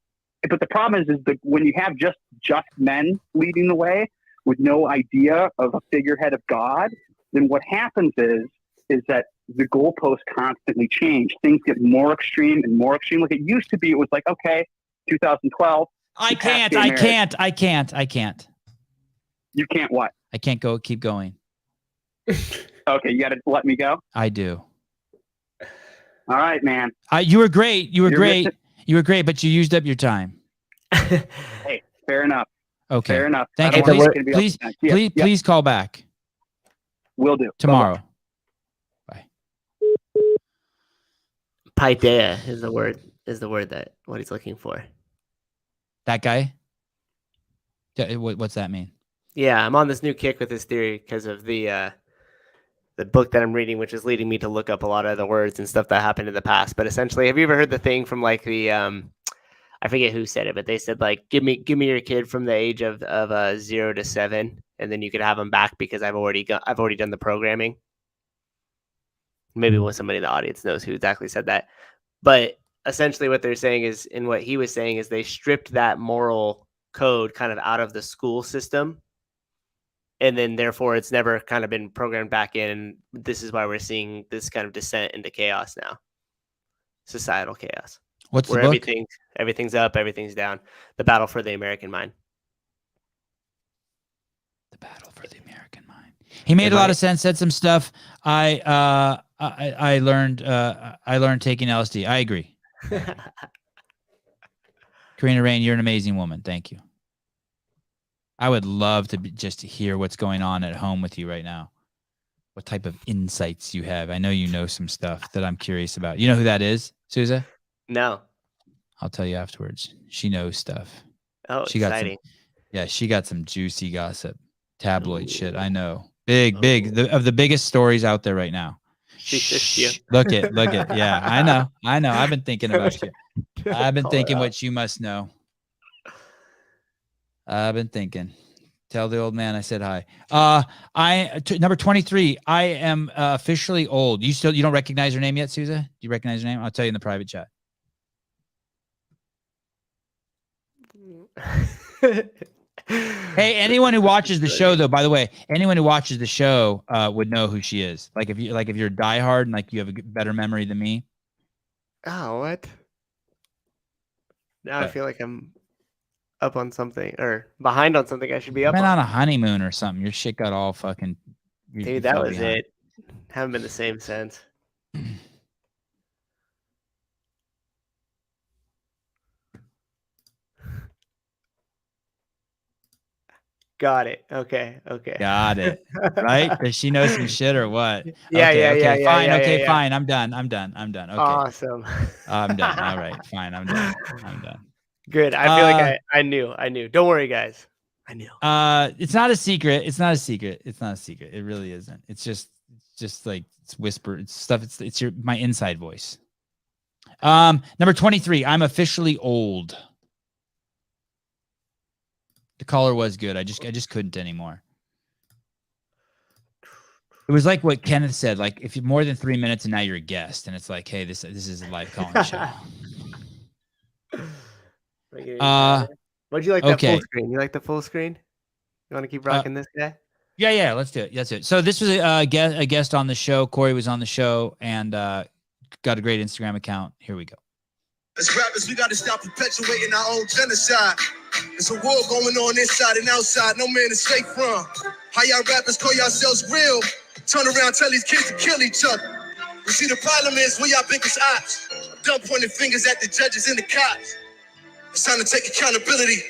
But the problem is that when you have just men leading the way with no idea of a figurehead of God, then what happens is that the goalposts constantly change. Things get more extreme and more extreme. Like it used to be, it was like, okay, 2012. I can't. You can't what? I can't keep going. Okay, you got to let me go? I do. All right, man. You were great. You were great, but you used up your time. Hey, fair enough. Okay. Fair enough. Thank you. Please call back. Will do. Tomorrow. Bye-bye. Paideia is the word that what he's looking for. That guy? Yeah, what's that mean? Yeah, I'm on this new kick with this theory because of the book that I'm reading, which is leading me to look up a lot of the words and stuff that happened in the past. But essentially, have you ever heard the thing from like the I forget who said it, but they said like, give me your kid from the age of 0 to 7, and then you could have them back because I've already done the programming. Maybe somebody in the audience knows who exactly said that, but essentially what they're saying is, and what he was saying is, they stripped that moral code kind of out of the school system. And then therefore it's never kind of been programmed back in. And this is why we're seeing this kind of descent into chaos now. Societal chaos. What's where the book? Everything's up, everything's down. The battle for the American mind. The battle for the American mind. He made a lot of sense, said some stuff. I learned taking LSD. I agree. Karina Rain, you're an amazing woman. Thank you. I would love to just hear what's going on at home with you right now. What type of insights you have. I know you know some stuff that I'm curious about. You know who that is, Souza? No. I'll tell you afterwards. She knows stuff. Oh, exciting. She got some juicy gossip. Tabloid shit. I know. Big. Of the biggest stories out there right now. Look it. Yeah, I know. I've been thinking about you. I've been thinking what you must know. I've been thinking. Tell the old man I said hi. Number 23. I am officially old. You don't recognize her name yet, Souza? Do you recognize her name? I'll tell you in the private chat. Hey, anyone who watches the show, though, by the way, anyone who watches the show would know who she is. Like if you're diehard and like you have a better memory than me. Oh, what? Now I feel like I'm up on something or behind on something I should be up on. on A honeymoon or something. Your shit got all fucking. Dude, that was behind. It. Haven't been the same since. Got it. Okay. Got it. Right? Does she know some shit or what? Yeah. Fine. I'm done. Okay. Awesome. I'm done. All right. Fine. I'm done. Good. I feel like I knew. Don't worry, guys. I knew. It's not a secret. It really isn't. It's just like it's whispered. It's stuff. It's my inside voice. Number 23. I'm officially old. The caller was good. I just couldn't anymore. It was like what Kenneth said. Like if you're more than 3 minutes and now you're a guest, and it's like, hey, this is a live calling show. What'd you like that full screen? You like the full screen? You want to keep rocking this guy? Yeah, let's do it. That's it. So this was a guest on the show. Corey was on the show and got a great Instagram account. Here we go. As rappers, we got to stop perpetuating our own genocide. There's a war going on inside and outside. No man is safe from. How y'all rappers call yourselves real? Turn around, tell these kids to kill each other. You see, the problem is we y'all biggest ops. I'm done pointing fingers at the judges and the cops. It's time to take accountability.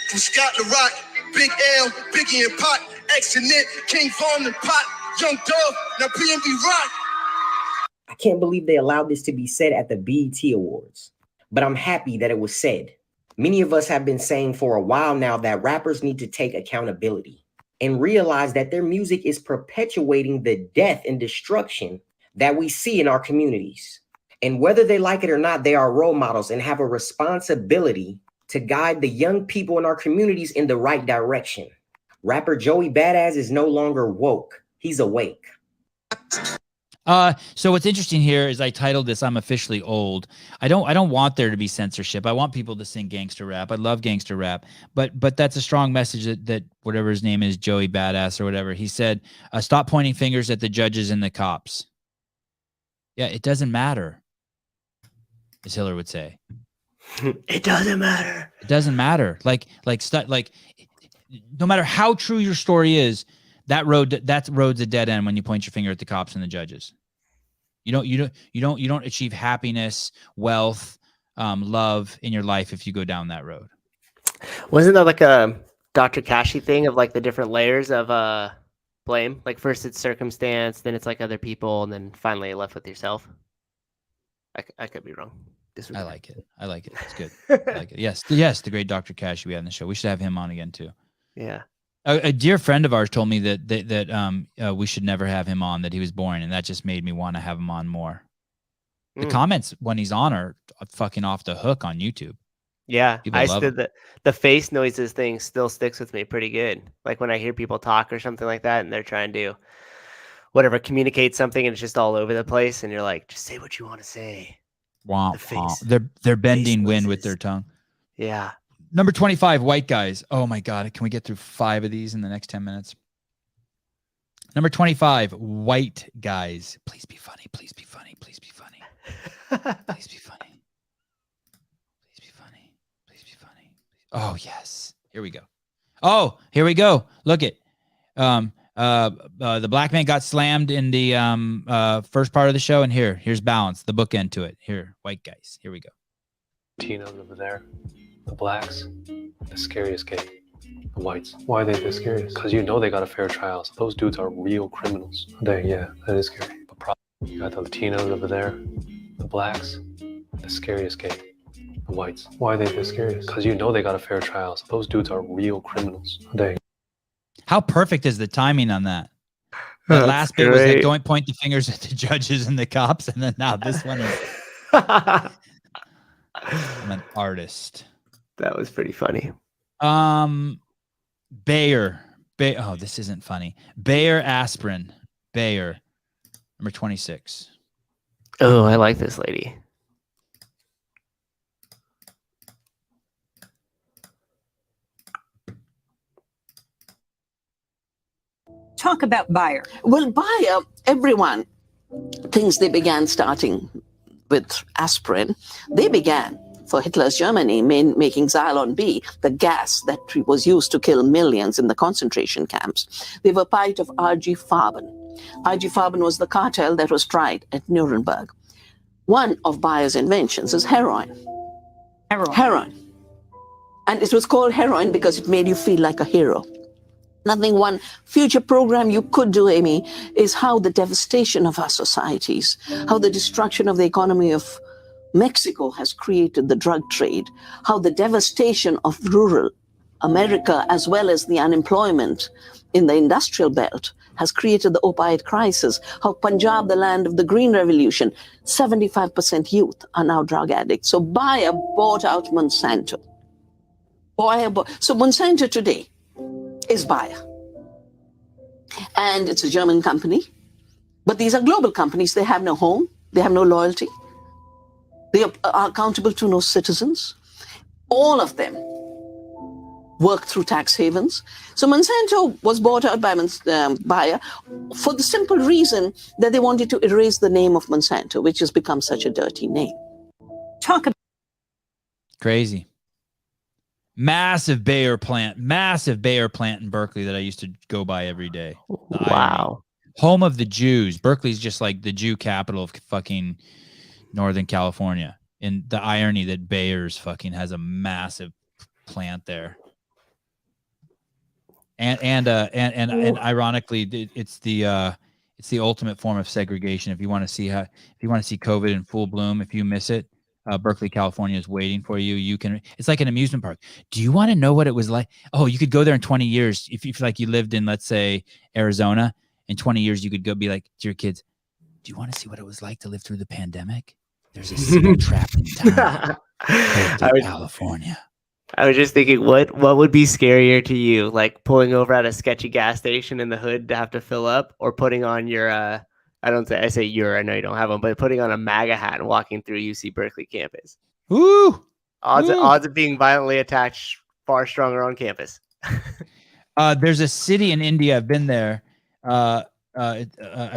From Scott LaRock, Big L, Biggie and Pot, X and Nick, King Von and Pot, Young Dove, now PNB Rock. I can't believe they allowed this to be said at the BET Awards, but I'm happy that it was said. Many of us have been saying for a while now that rappers need to take accountability and realize that their music is perpetuating the death and destruction that we see in our communities. And whether they like it or not, they are role models and have a responsibility to guide the young people in our communities in the right direction. Rapper Joey Badass is no longer woke. He's awake. So what's interesting here is I titled this "I'm Officially Old." I don't want there to be censorship. I want people to sing gangster rap. I love gangster rap, but that's a strong message that whatever his name is, Joey Badass or whatever, he said, stop pointing fingers at the judges and the cops. Yeah, it doesn't matter, as Hiller would say. It doesn't matter. It doesn't matter. Like no matter how true your story is, that road's a dead end when you point your finger at the cops and the judges. You don't achieve happiness, wealth, love in your life if you go down that road. Wasn't that like a Dr. Kashi thing of like the different layers of blame? Like first it's circumstance, then it's like other people, and then finally you're left with yourself. I could be wrong. I like it. It's good. I like it. Yes, the great Dr. Kashi we had on the show. We should have him on again too. Yeah. A dear friend of ours told me that we should never have him on, that he was boring, and that just made me want to have him on more. The comments when he's on are fucking off the hook on YouTube. Yeah, People I love stood the face noises thing still sticks with me pretty good. Like when I hear people talk or something like that, and they're trying to communicate something, and it's just all over the place, and you're like, just say what you want to say. Wow, they're bending wind with their tongue. Yeah. Number 25, white guys. Oh my God. Can we get through 5 of these in the next 10 minutes? Number 25, white guys. Please be funny. Please be funny. Please be funny. Please be funny. Please be funny. Please be funny. Oh, yes. Here we go. Oh, here we go. Look it. The black man got slammed in the first part of the show. And here's balance, the bookend to it. Here, white guys. Here we go. Latinos over there. The blacks, the scariest gang. The whites. Why are they the scariest? Because you know they got a fair trial. So those dudes are real criminals. Yeah, that is scary. But you got the Latinos over there. The blacks, the scariest gang. The whites. Why are they the scariest? Because you know they got a fair trial. So those dudes are real criminals. How perfect is the timing on that? The last bit was like, don't point the fingers at the judges and the cops, and then now this one is I'm an artist. That was pretty funny. Bayer. Oh, this isn't funny. Bayer aspirin. Bayer. Number 26. Oh, I like this lady. Talk about Bayer. Well, Bayer, everyone thinks they began starting with aspirin. They began for Hitler's Germany, making Xylon B, the gas that was used to kill millions in the concentration camps. They were part of RG Farben. RG Farben was the cartel that was tried at Nuremberg. One of Bayer's inventions is heroin. Heroin. And it was called heroin because it made you feel like a hero. One future program you could do, Amy, is how the devastation of our societies, how the destruction of the economy of Mexico has created the drug trade, how the devastation of rural America, as well as the unemployment in the industrial belt, has created the opioid crisis, how Punjab, the land of the Green Revolution, 75% youth are now drug addicts. So Bayer bought out Monsanto. So Monsanto today is Bayer. And it's a German company. But these are global companies. They have no home. They have no loyalty. They are accountable to no citizens. All of them work through tax havens. So Monsanto was bought out by Bayer for the simple reason that they wanted to erase the name of Monsanto, which has become such a dirty name. Talk about Crazy. Massive Bayer plant in Berkeley that I used to go by every day. Wow. Home of the Jews. Berkeley's just like the Jew capital of fucking Northern California. And the irony that Bayer's fucking has a massive plant there. And ironically, it's the ultimate form of segregation. If you want to see COVID in full bloom, if you miss it, Berkeley, California is waiting for you. You can. It's like an amusement park. Do you want to know what it was like? Oh, you could go there in 20 years. If you feel like you lived in, let's say, Arizona, in 20 years, you could go be like to your kids, do you want to see what it was like to live through the pandemic? There's a city trapped in time. California. I was just thinking, what would be scarier to you, like pulling over at a sketchy gas station in the hood to have to fill up, or putting on your I say your, I know you don't have them, but putting on a MAGA hat and walking through UC Berkeley campus? Ooh! Odds of being violently attacked far stronger on campus. There's a city in India. I've been there. I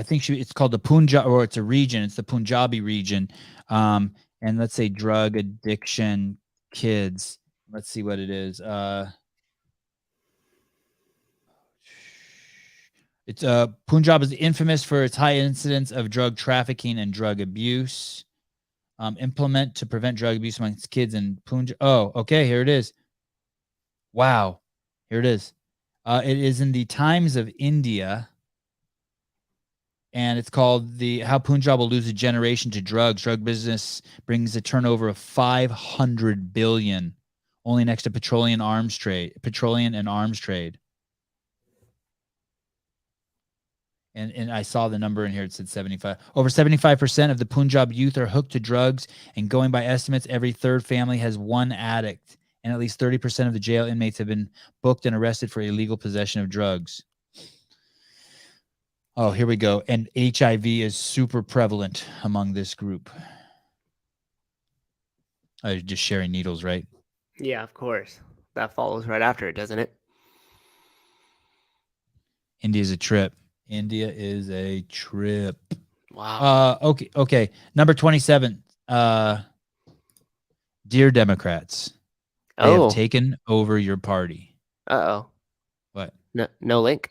think it's called the Punjab, or it's a region. It's the Punjabi region. And let's say drug addiction kids. Let's see what it is. It's Punjab is infamous for its high incidence of drug trafficking and drug abuse. Implement to prevent drug abuse amongst kids in Punjab. Oh, okay, here it is. Wow, here it is. It is in the Times of India, and it's called How Punjab Will Lose a Generation to Drugs. Drug business brings a turnover of $500 billion, only next to petroleum and arms trade. And I saw the number in here. It said 75. Over 75% of the Punjab youth are hooked to drugs, and going by estimates, every third family has one addict. And at least 30% of the jail inmates have been booked and arrested for illegal possession of drugs. Oh, here we go. And HIV is super prevalent among this group. Just sharing needles, right? Yeah, of course. That follows right after it, doesn't it? India's a trip. India is a trip. Wow. Okay. Number 27. Dear Democrats, they have taken over your party. Uh-oh. What? No link.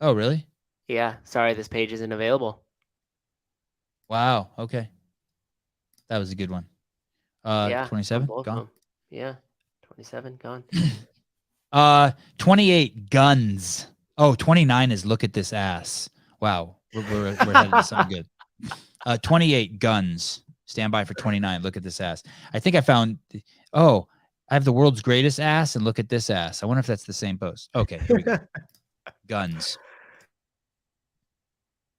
Oh, really? Yeah. Sorry, this page isn't available. Wow. Okay. That was a good one. 27 gone. Yeah. 27 gone. 28 guns. Oh, 29 is look at this ass. Wow. We're headed to something good. 28 guns. Stand by for 29. Look at this ass. I think I found, I have the world's greatest ass and look at this ass. I wonder if that's the same post. Okay, here we go. Guns.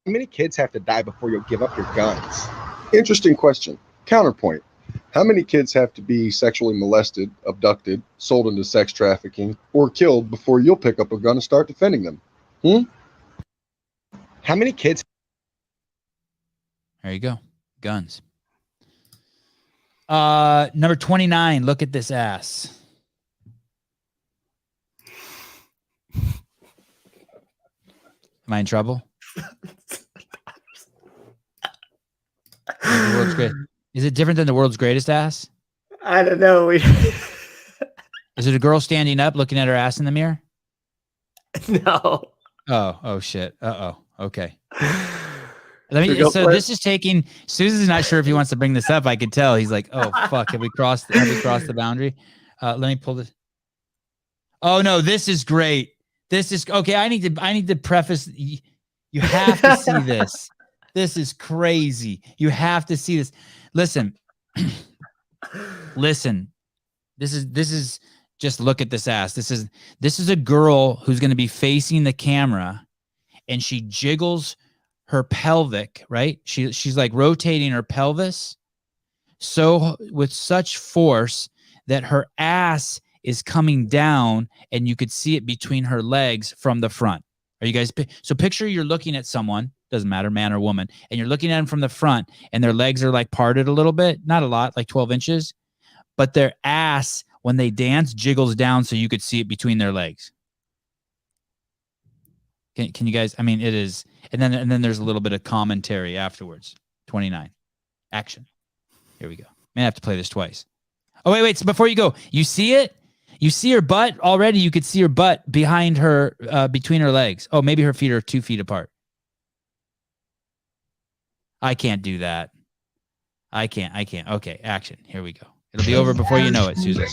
How many kids have to die before you'll give up your guns? Interesting question. Counterpoint. How many kids have to be sexually molested, abducted, sold into sex trafficking, or killed before you'll pick up a gun and start defending them? How many kids? There you go. Guns. Number 29. Look at this ass. Am I in trouble? The world's great. Is it different than the world's greatest ass? I don't know. Is it a girl standing up looking at her ass in the mirror? No. Oh shit. Okay. This is taking. Susan's not sure if he wants to bring this up. I could tell. He's like, oh fuck, have we crossed the boundary? Let me pull this. Oh no, this is great. This is okay. I need to preface. You have to see this. This is crazy. You have to see this. Listen. This is just look at this ass. This is a girl who's going to be facing the camera, and she jiggles her pelvic, right? She's like rotating her pelvis with such force that her ass is coming down, and you could see it between her legs from the front. Are you guys? So picture you're looking at someone, doesn't matter, man or woman, and you're looking at them from the front, and their legs are like parted a little bit, not a lot, like 12 inches, but their ass when they dance, jiggles down so you could see it between their legs. Can you guys? I mean, it is, and then there's a little bit of commentary afterwards. 29, action. Here we go. May have to play this twice. Oh wait. So before you go, you see it? You see her butt already. You could see her butt behind her, between her legs. Oh, maybe her feet are 2 feet apart. I can't do that. I can't. Okay, action. Here we go. It'll be over before you know it, Susan.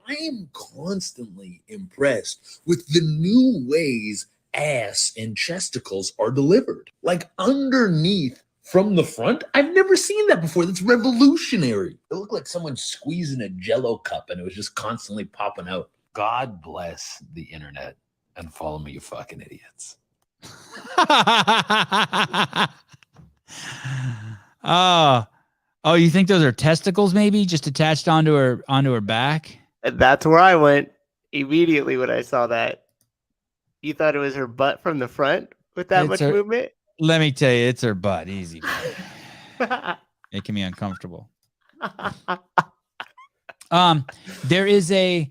I am constantly impressed with the new ways ass and chesticles are delivered. Like underneath from the front. I've never seen that before. That's revolutionary. It looked like someone squeezing a Jell-O cup and it was just constantly popping out. God bless the internet and follow me, you fucking idiots. Oh, you think those are testicles maybe just attached onto her back? That's where I went immediately when I saw that. You thought it was her butt from the front with that much movement? Let me tell you, it's her butt. Easy. Making me uncomfortable. There is you've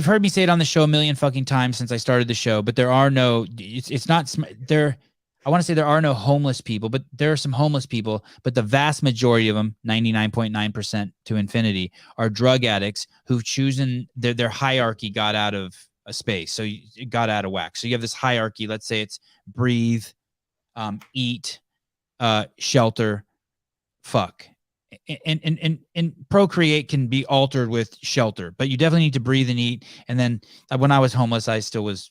heard me say it on the show a million fucking times since I started the show, but there are no, it's not there. I want to say there are no homeless people, but there are some homeless people, but the vast majority of them, 99.9% to infinity, are drug addicts who've chosen their hierarchy got out of a space. So it got out of whack. So you have this hierarchy. Let's say it's breathe, eat, shelter, fuck. And procreate can be altered with shelter, but you definitely need to breathe and eat. And then when I was homeless, I still was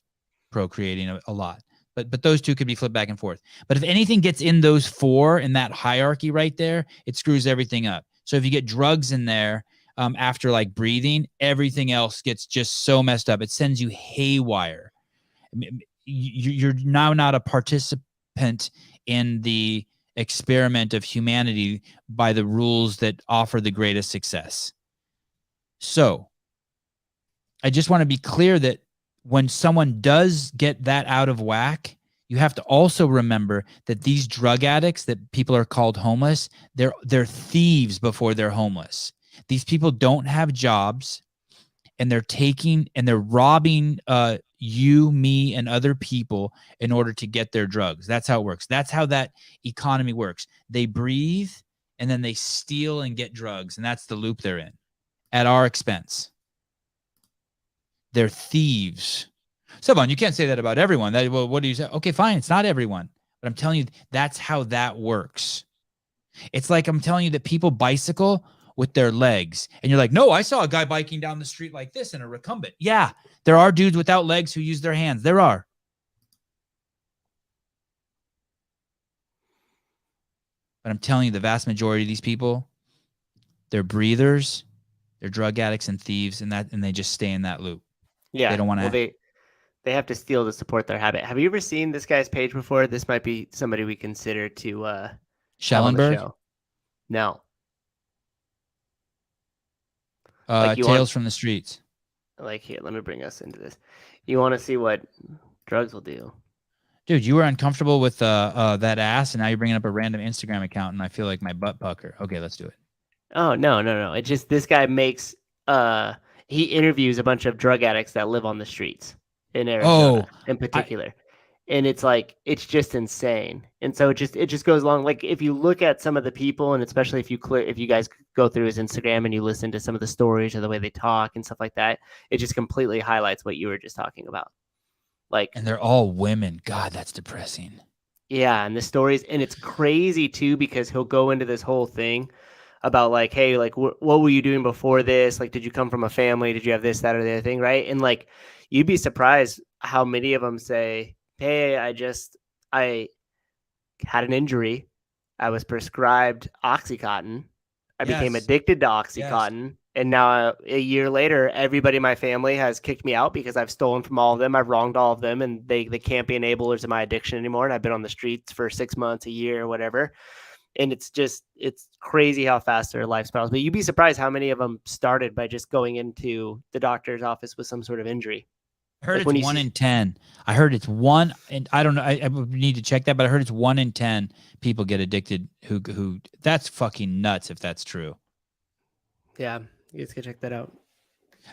procreating a lot. But those two could be flipped back and forth. But if anything gets in those four in that hierarchy right there, it screws everything up. So if you get drugs in there after like breathing, everything else gets just so messed up. It sends you haywire. You're now not a participant in the experiment of humanity by the rules that offer the greatest success. So I just want to be clear that when someone does get that out of whack, you have to also remember that these drug addicts that people are called homeless, they're thieves before they're homeless. These people don't have jobs, and they're robbing you, me, and other people in order to get their drugs. That's how it works. That's how that economy works. They breathe, and then they steal and get drugs, and that's the loop they're in at our expense. They're thieves. Sevan, you can't say that about everyone. Well, what do you say? Okay, fine. It's not everyone. But I'm telling you, that's how that works. It's like I'm telling you that people bicycle with their legs. And you're like, no, I saw a guy biking down the street like this in a recumbent. Yeah, there are dudes without legs who use their hands. There are. But I'm telling you, the vast majority of these people, they're breathers, they're drug addicts and thieves, and they just stay in that loop. Yeah, they don't want to. Well, they have to steal to support their habit. Have you ever seen this guy's page before? This might be somebody we consider to Schellenberg? No. Tales from the Streets. Like, here, let me bring us into this. You want to see what drugs will do? Dude, you were uncomfortable with that ass, and now you're bringing up a random Instagram account, and I feel like my butt pucker. Okay, let's do it. Oh, no. It's just this guy makes he interviews a bunch of drug addicts that live on the streets in Arizona in particular. And it's like, it's just insane. And so it just goes along. Like, if you look at some of the people, and especially if you guys go through his Instagram and you listen to some of the stories or the way they talk and stuff like that, it just completely highlights what you were just talking about. Like, and they're all women. God, that's depressing. Yeah. And the stories, and it's crazy too, because he'll go into this whole thing about like, hey, like, what were you doing before this? Like, did you come from a family? Did you have this, that, or the other thing? Right. And like, you'd be surprised how many of them say, hey, I had an injury. I was prescribed Oxycontin. I became addicted to Oxycontin. Yes. And now a year later, everybody in my family has kicked me out because I've stolen from all of them. I've wronged all of them, and they can't be enablers of my addiction anymore. And I've been on the streets for 6 months, a year, or whatever. And it's crazy how fast their life spirals. But you'd be surprised how many of them started by just going into the doctor's office with some sort of injury. I heard Like when it's you 1 see- in 10. I heard it's 1, and I don't know. I would need to check that, but I heard it's 1 in 10 people get addicted. Who? That's fucking nuts if that's true. Yeah, you guys can check that out.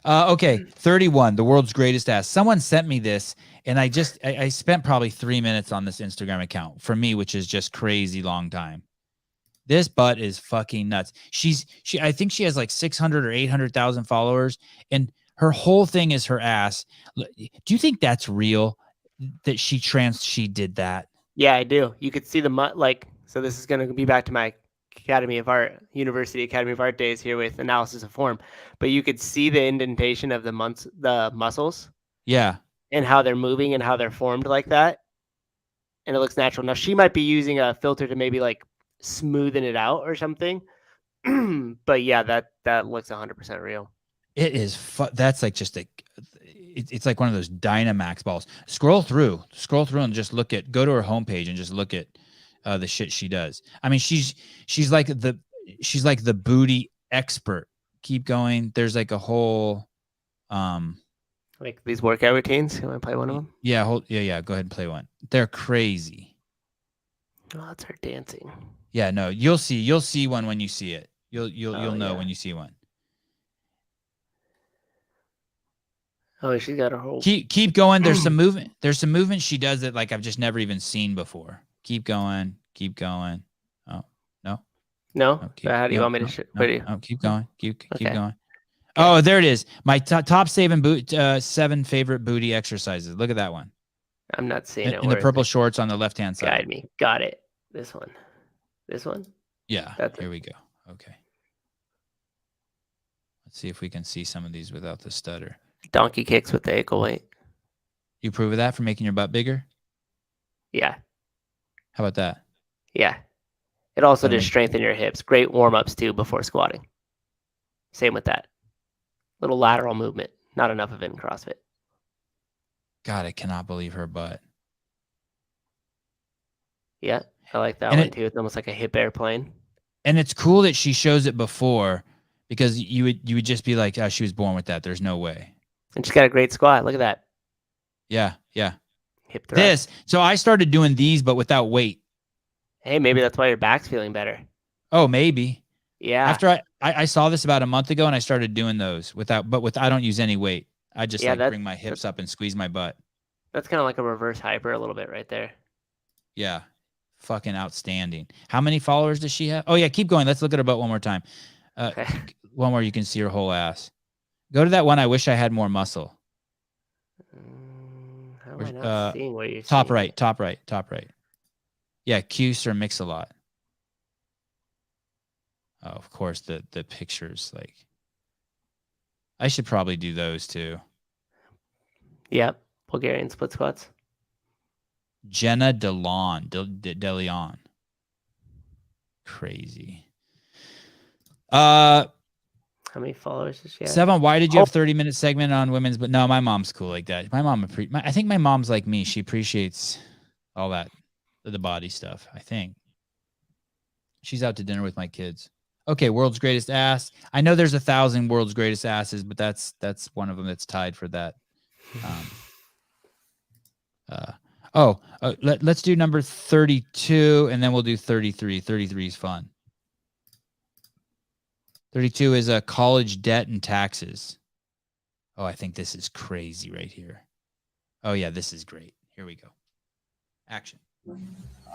Okay, 31, the world's greatest ass. Someone sent me this, and I spent probably 3 minutes on this Instagram account for me, which is just crazy long time. This butt is fucking nuts. I think she has like 600 or 800,000 followers, and her whole thing is her ass. Do you think that's real? That she did that? Yeah, I do. You could see so this is going to be back to my University Academy of Art days here with analysis of form, but you could see the indentation of the muscles. Yeah. And how they're moving and how they're formed like that. And it looks natural. Now she might be using a filter to maybe like smoothen it out or something. But yeah, that looks 100% real. It is. That's like just it's like one of those Dynamax balls. Scroll through and just go to her homepage and just look at the shit she does. I mean, she's like the booty expert. Keep going. There's like a whole, like these workout routines. You want to play one of them? Yeah. Yeah. Go ahead and play one. They're crazy. Oh, that's her dancing. Yeah. No, you'll see one when you see it. You'll know when you see one. Oh, she's got her whole. Keep going. There's some movement. There's some movement she does that like I've just never even seen before. Keep going. Keep going. Oh no. No. No, How do you want me to? Keep going. Keep Okay. going. Oh, there it is. My top 7 favorite booty exercises. Look at that one. I'm not seeing it. In the purple shorts on the left hand side. Guide me. Got it. This one. Yeah. Here we go. Okay. Let's see if we can see some of these without the stutter. Donkey kicks with the ankle weight. You approve of that for making your butt bigger? Yeah. How about that? Yeah. It also does strengthen your hips. Great warm-ups too before squatting. Same with that. Little lateral movement. Not enough of it in CrossFit. God, I cannot believe her butt. Yeah, I like that And one too. It's almost like a hip airplane. And it's cool that she shows it before, because you would just be like, oh, she was born with that. There's no way. And she's got a great squat. Look at that. Yeah. Hip thrust. So I started doing these, but without weight. Hey, maybe that's why your back's feeling better. Oh, maybe. Yeah. After I saw this about a month ago, and I started doing those I don't use any weight. I just bring my hips up and squeeze my butt. That's kind of like a reverse hyper a little bit right there. Yeah. Fucking outstanding. How many followers does she have? Oh yeah, keep going. Let's look at her butt one more time. Okay. One more, you can see her whole ass. Go to that one. I wish I had more muscle. How am I not seeing where you're top seeing right, it? top right. Yeah, Cuse or Mix a Lot. Oh, of course, the pictures, like, I should probably do those too. Yep. Bulgarian split squats. Jenna DeLeon. Crazy. How many followers does she have? Sevan, why did you have 30-minute segment on women's? But no, my mom's cool like that. My mom, I think my mom's like me. She appreciates all that, the body stuff. I think she's out to dinner with my kids. Okay, world's greatest ass. I know there's 1,000 world's greatest asses, but that's one of them that's tied for that. Let's do number 32, and then we'll do 33. 33 is fun. 32 is college debt and taxes. Oh, I think this is crazy right here. Oh, yeah, this is great. Here we go. Action.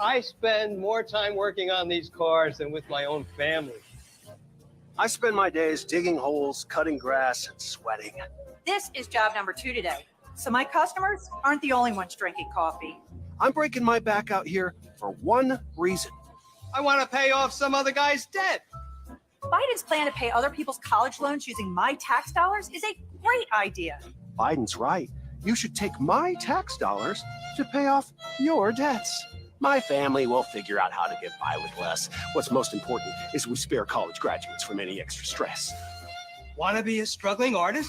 I spend more time working on these cars than with my own family. I spend my days digging holes, cutting grass, and sweating. This is job number 2 today. So my customers aren't the only ones drinking coffee. I'm breaking my back out here for one reason. I want to pay off some other guy's debt. Biden's plan to pay other people's college loans using my tax dollars is a great idea. Biden's right. You should take my tax dollars to pay off your debts. My family will figure out how to get by with less. What's most important is we spare college graduates from any extra stress. Want to be a struggling artist?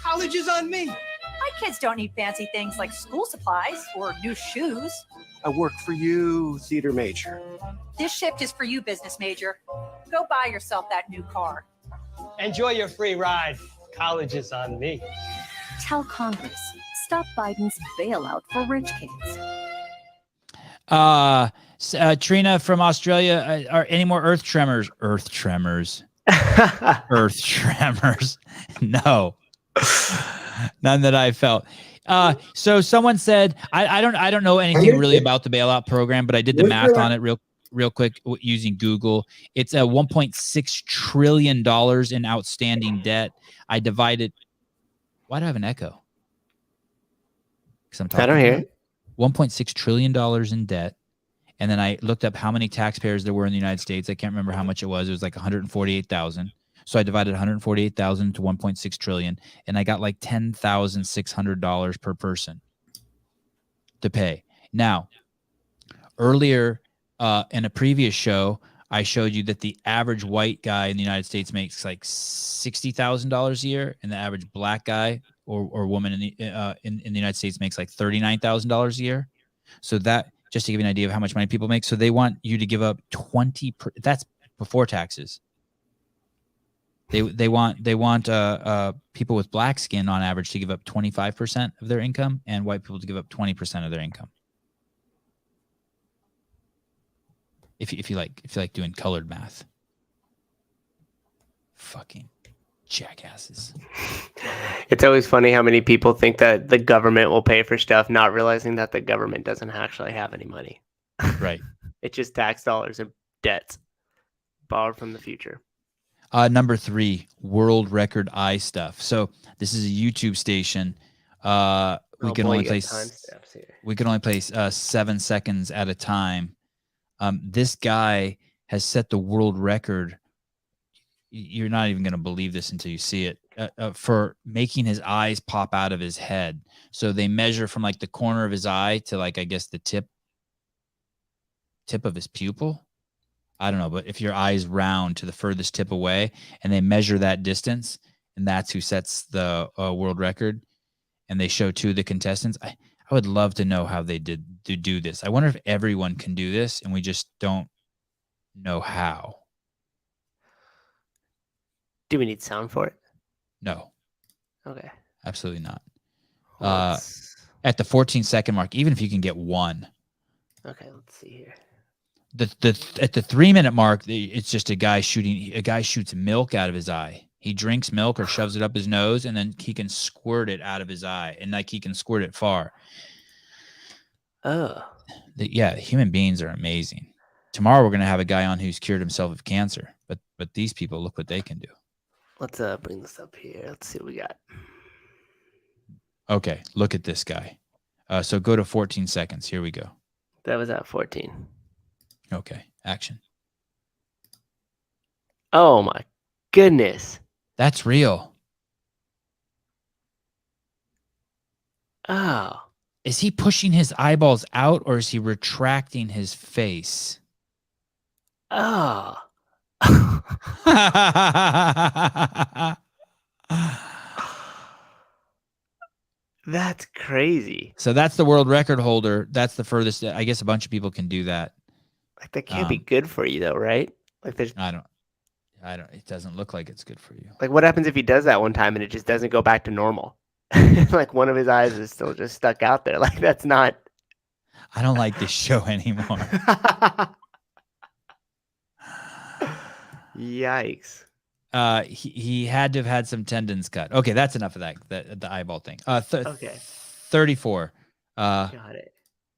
College is on me. My kids don't need fancy things like school supplies or new shoes. I work for you, theater major. This shift is for you, business major. Go buy yourself that new car. Enjoy your free ride. College is on me. Tell Congress, stop Biden's bailout for rich kids. Trina from Australia, are any more earth tremors? Earth tremors. Earth tremors. No. None that I felt. So someone said, I don't know anything really about the bailout program, but I did the math on it real quick using Google. It's a $1.6 trillion in outstanding debt. I divided. Why do I have an echo? Because I'm talking. I don't hear it. $1.6 trillion in debt. And then I looked up how many taxpayers there were in the United States. I can't remember how much it was. It was like 148,000. So I divided 148,000 to 1.6 trillion, and I got like $10,600 per person to pay. Now, earlier in a previous show, I showed you that the average white guy in the United States makes like $60,000 a year, and the average black guy or woman in the United States makes like $39,000 a year. So that, just to give you an idea of how much money people make. So they want you to give up 20. That's before taxes. They want people with black skin on average to give up 25% of their income, and white people to give up 20% of their income. If you like doing colored math. Fucking jackasses. It's always funny how many people think that the government will pay for stuff, not realizing that the government doesn't actually have any money. Right. It's just tax dollars and debts borrowed from the future. Number 3, world record eye stuff. So this is a YouTube station. We can only play 7 seconds at a time. This guy has set the world record. You're not even going to believe this until you see it, for making his eyes pop out of his head. So they measure from like the corner of his eye to like, I guess the tip of his pupil. I don't know, but if your eye's round to the furthest tip away, and they measure that distance, and that's who sets the world record, and they show 2 of the contestants, I would love to know how they did to do this. I wonder if everyone can do this, and we just don't know how. Do we need sound for it? No. Okay. Absolutely not. At the 14-second mark, even if you can get 1. Okay, let's see here. At the 3-minute mark, it's just a guy shoots milk out of his eye. He drinks milk or shoves it up his nose, and then he can squirt it out of his eye, and like he can squirt it far. Oh. Human beings are amazing. Tomorrow we're going to have a guy on who's cured himself of cancer, but these people, look what they can do. Let's bring this up here. Let's see what we got. Okay, look at this guy. So go to 14 seconds. Here we go. That was at 14. Okay, action. Oh my goodness. That's real. Oh. Is he pushing his eyeballs out, or is he retracting his face? Oh. That's crazy. So that's the world record holder. That's the furthest. I guess a bunch of people can do that. Like that can't be good for you though, right? Like there's I don't it doesn't look like it's good for you. Like what happens if he does that one time and it just doesn't go back to normal? Like one of his eyes is still just stuck out there. Like that's not I don't like this show anymore. Yikes. He had to have had some tendons cut. Okay, that's enough of that. The eyeball thing. Okay. 34. Got it.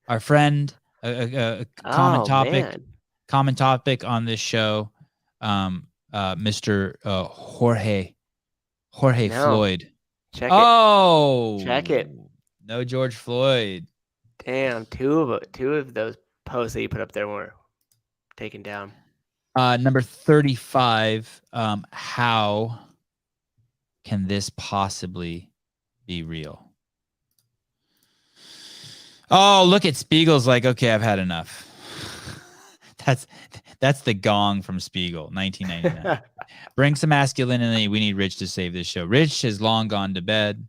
Our friend, a common topic on this show, Mr. Jorge Floyd. Check it. No George Floyd. Damn, two of those posts that you put up there were taken down. Number 35. How can this possibly be real? Oh, look at Spiegel's like, okay, I've had enough. That's the gong from Spiegel, 1999. Bring some masculinity. We need Rich to save this show. Rich has long gone to bed.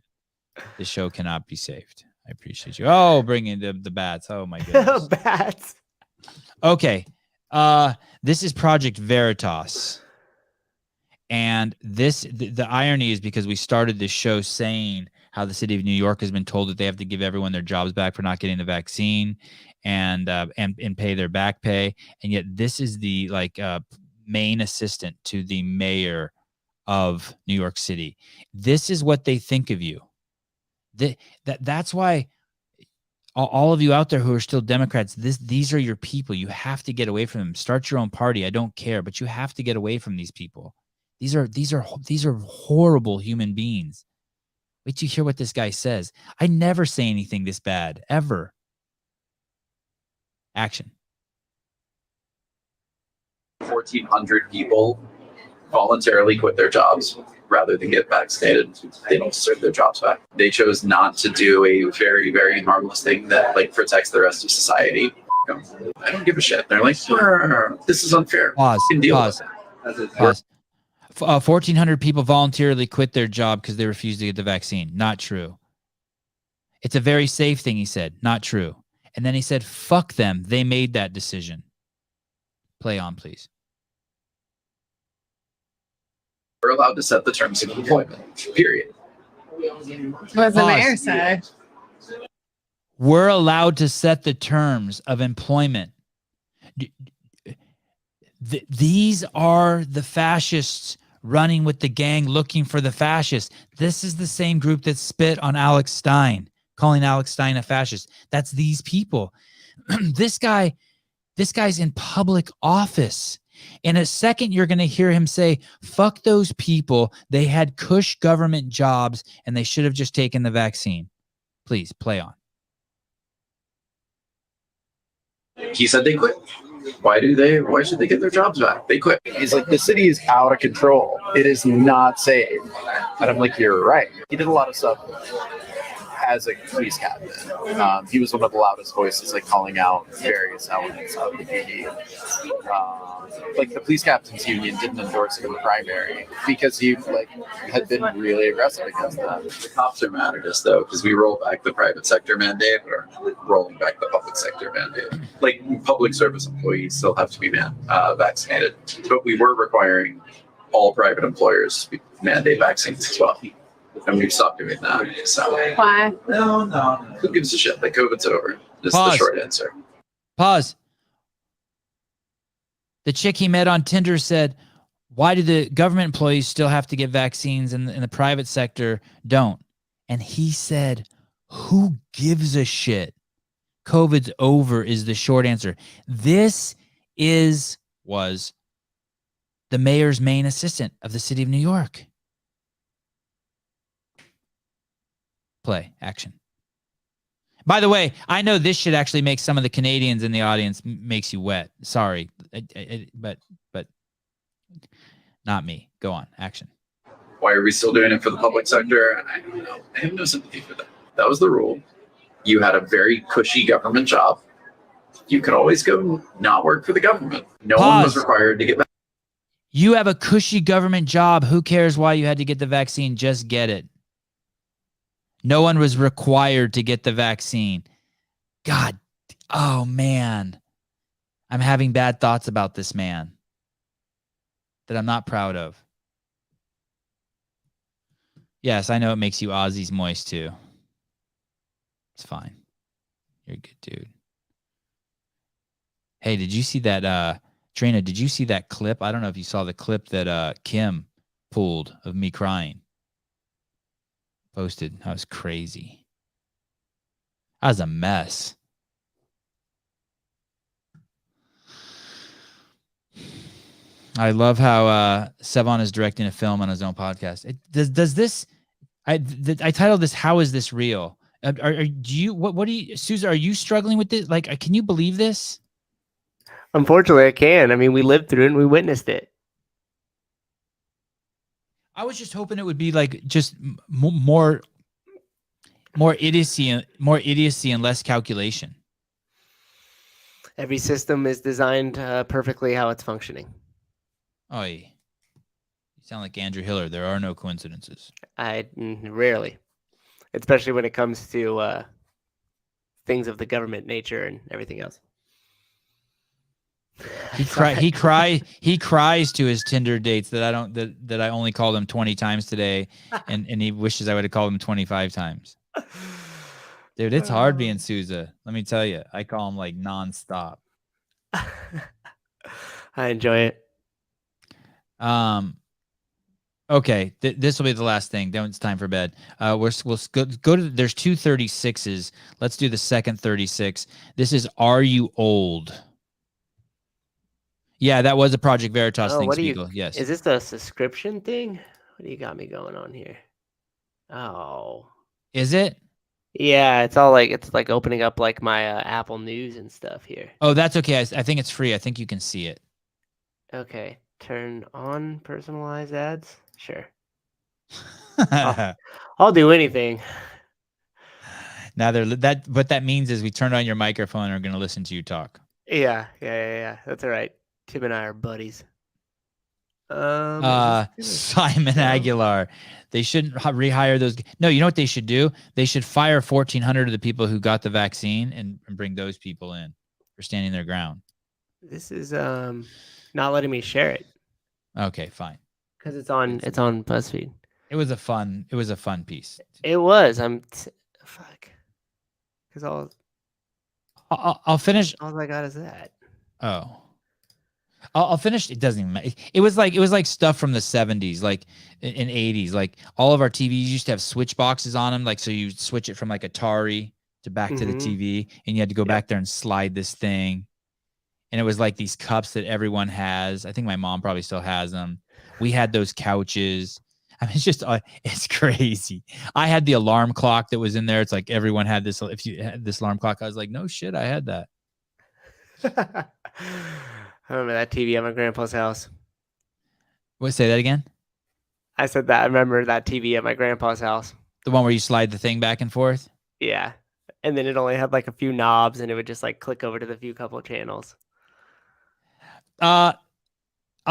This show cannot be saved. I appreciate you. Oh, bring in the bats. Oh my goodness. Bats. Okay. This is Project Veritas. And the irony is because we started this show saying how the city of New York has been told that they have to give everyone their jobs back for not getting the vaccine and pay their back pay. And yet this is the main assistant to the mayor of New York City. This is what they think of you. That's why all of you out there who are still Democrats, these are your people. You have to get away from them. Start your own party. I don't care, but you have to get away from these people. These are horrible human beings. Wait till you hear what this guy says. I never say anything this bad, ever. Action. 1,400 people voluntarily quit their jobs rather than get vaccinated. They don't deserve their jobs back. They chose not to do a very, very harmless thing that protects the rest of society. I don't give a shit. They're like, this is unfair. Pause. Deal Pause. with it. Pause. 1,400 people voluntarily quit their job because they refused to get the vaccine. Not true. It's a very safe thing, he said. Not true. And then he said, fuck them. They made that decision. Play on, please. We're allowed to set the terms of employment, period. What does the mayor say? We're allowed to set the terms of employment. These are the fascists running with the gang looking for the fascists. This is the same group that spit on Alex Stein, calling Alex Stein a fascist. That's these people. This guy's in public office. In a second, you're going to hear him say, fuck those people. They had cush government jobs and they should have just taken the vaccine. Please play on. He said they quit. Why should they get their jobs back? They quit. He's like, the city is out of control. It is not safe. And I'm like, you're right. He did a lot of stuff as a police captain. He was one of the loudest voices, calling out various elements of the PD. The police captains union didn't endorse him in the primary because he had been really aggressive against them. The cops are mad at us though because we roll back the private sector mandate or rolling back the public sector mandate. Public service employees still have to be vaccinated, but we were requiring all private employers to mandate vaccines as well. And we've stopped doing that. So Why? No. Who gives a shit? COVID's over. This is the short answer. Pause. The chick he met on Tinder said, why do the government employees still have to get vaccines and the private sector don't? And he said, who gives a shit? COVID's over is the short answer. This was the mayor's main assistant of the city of New York. Play. Action. By the way, I know this should actually make some of the Canadians in the audience makes you wet. Sorry, but not me. Go on. Action. Why are we still doing it for the public sector? I don't know. I have no sympathy for that. That was the rule. You had a very cushy government job. You could always go not work for the government. No one was required to get back. You have a cushy government job. Who cares why you had to get the vaccine? Just get it. No one was required to get the vaccine. God, oh man. I'm having bad thoughts about this man that I'm not proud of. Yes, I know it makes you Aussies moist too. It's fine. You're a good dude. Hey, did you see that, Trina, did you see that clip? I don't know if you saw the clip that Kim pulled of me crying. Posted. That was crazy. That was a mess. I love how Sevan is directing a film on his own podcast. Does this? I titled this "How is this real?" What do you, Susan? Are you struggling with this? Can you believe this? Unfortunately, I can. I mean, we lived through it and we witnessed it. I was just hoping it would be just more idiocy and less calculation. Every system is designed perfectly how it's functioning. Oh, you sound like Andrew Hiller. There are no coincidences. Rarely, especially when it comes to things of the government nature and everything else. He cries to his Tinder dates that I only called him 20 times today, and he wishes I would have called him 25 times. Dude, it's hard being Sousa. Let me tell you, I call him like nonstop. I enjoy it. Okay, this will be the last thing. Then it's time for bed. We'll go to. There's 2 36s. Let's do the second 36. This is Are You Old? Yeah, that was a Project Veritas thing, Spiegel. Yes. Is this the subscription thing? What do you got me going on here? Oh. Is it? Yeah, it's like opening up like my Apple News and stuff here. Oh, that's okay. I think it's free. I think you can see it. Okay, turn on personalized ads. Sure. I'll do anything. Now what that means is we turned on your microphone and are going to listen to you talk. Yeah. That's all right. Tim and I are buddies. Simon Aguilar. They shouldn't rehire those. No, you know what they should do? They should fire 1,400 of the people who got the vaccine and bring those people in for standing their ground. This is not letting me share it. Okay, fine. Because it's on BuzzFeed. It was a fun piece. It was. Fuck. Because I'll finish. All I got is that. Oh. I'll finish. It doesn't even matter. It was like stuff from the 70s, like in 80s. Like all of our TVs used to have switch boxes on them. Like, so you switch it from like Atari to back to the TV, and you had to go back there and slide this thing. And it was like these cups that everyone has. I think my mom probably still has them. We had those couches. I mean, it's just, it's crazy. I had the alarm clock that was in there. It's like everyone had this. If you had this alarm clock, I was like, no shit, I had that. I remember that TV at my grandpa's house. What? Say that again? I said that. I remember that TV at my grandpa's house. The one where you slide the thing back and forth? Yeah. And then it only had like a few knobs, and it would just like click over to the couple channels. I'll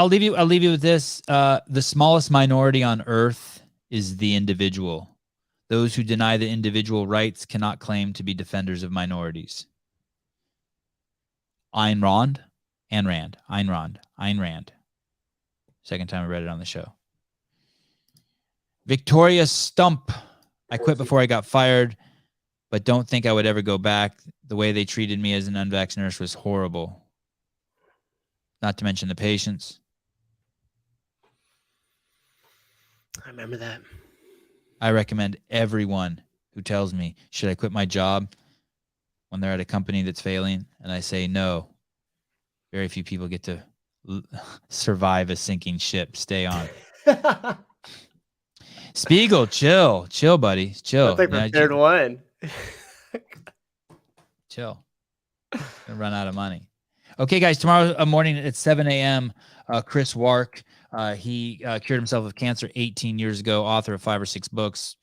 leave you with this. The smallest minority on earth is the individual. Those who deny the individual rights cannot claim to be defenders of minorities. Ayn Rand. Second time I read it on the show. Victoria Stump. I quit before I got fired, but don't think I would ever go back. The way they treated me as an unvaxxed nurse was horrible. Not to mention the patients. I remember that. I recommend everyone who tells me, should I quit my job when they're at a company that's failing? And I say, no. Very few people get to survive a sinking ship. Stay on. Spiegel, chill, buddy. Chill. That's like the third one. Chill. Gonna run out of money. Okay, guys, tomorrow morning at 7 a.m., Chris Wark, he cured himself of cancer 18 years ago, author of 5 or 6 books,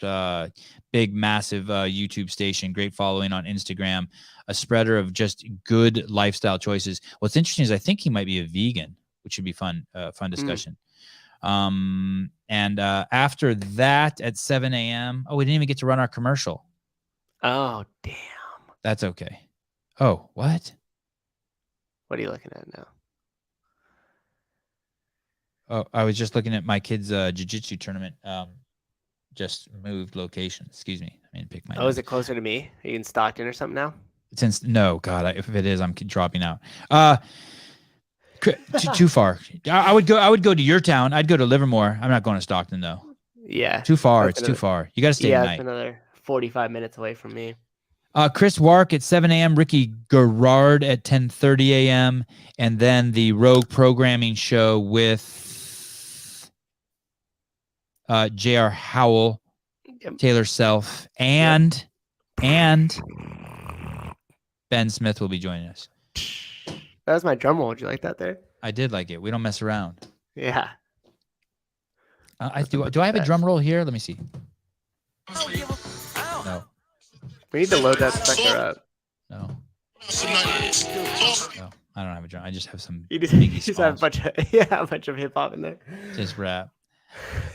big, massive YouTube station, great following on Instagram, a spreader of just good lifestyle choices. What's interesting is I think he might be a vegan, which would be fun discussion. And after that at 7 a.m., we didn't even get to run our commercial. Oh, damn. That's okay. Oh, what? What are you looking at now? Oh, I was just looking at my kids' jiu-jitsu tournament. Just moved location. Excuse me. I mean, pick my. Oh, is it closer to me? Are you in Stockton or something now? No, God, if it is, I'm dropping out. Too far. I would go to your town. I'd go to Livermore. I'm not going to Stockton though. Yeah. Too far. It's too far. You got to stay Yeah, tonight. it's another 45 minutes away from me. Chris Wark at 7 a.m., Ricky Garrard at 10:30 a.m., and then the Rogue Programming Show with J.R. Howell, Taylor Self, and Ben Smith will be joining us. That was my drum roll. Did you like that there? I did like it. We don't mess around. Yeah. Do I have a drum roll here? Let me see. No. We need to load that sucker up. No, I don't have a drum. I just have some. You just have a bunch of hip hop in there. Just rap.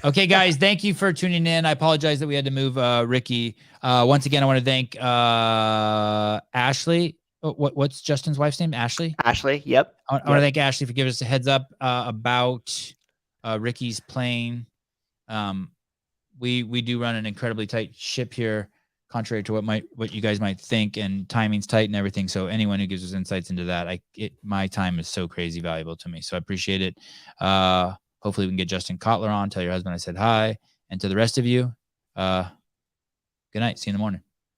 Okay, guys, thank you for tuning in. I apologize that we had to move Ricky. Once again, I want to thank Ashley. What's Justin's wife's name? Ashley? Ashley, yep. I want to thank Ashley for giving us a heads up about Ricky's plane. We do run an incredibly tight ship here, contrary to what you guys might think, and timing's tight and everything. So anyone who gives us insights into that, my time is so crazy valuable to me. So I appreciate it. Hopefully we can get Justin Kotler on. Tell your husband I said hi. And to the rest of you, good night. See you in the morning.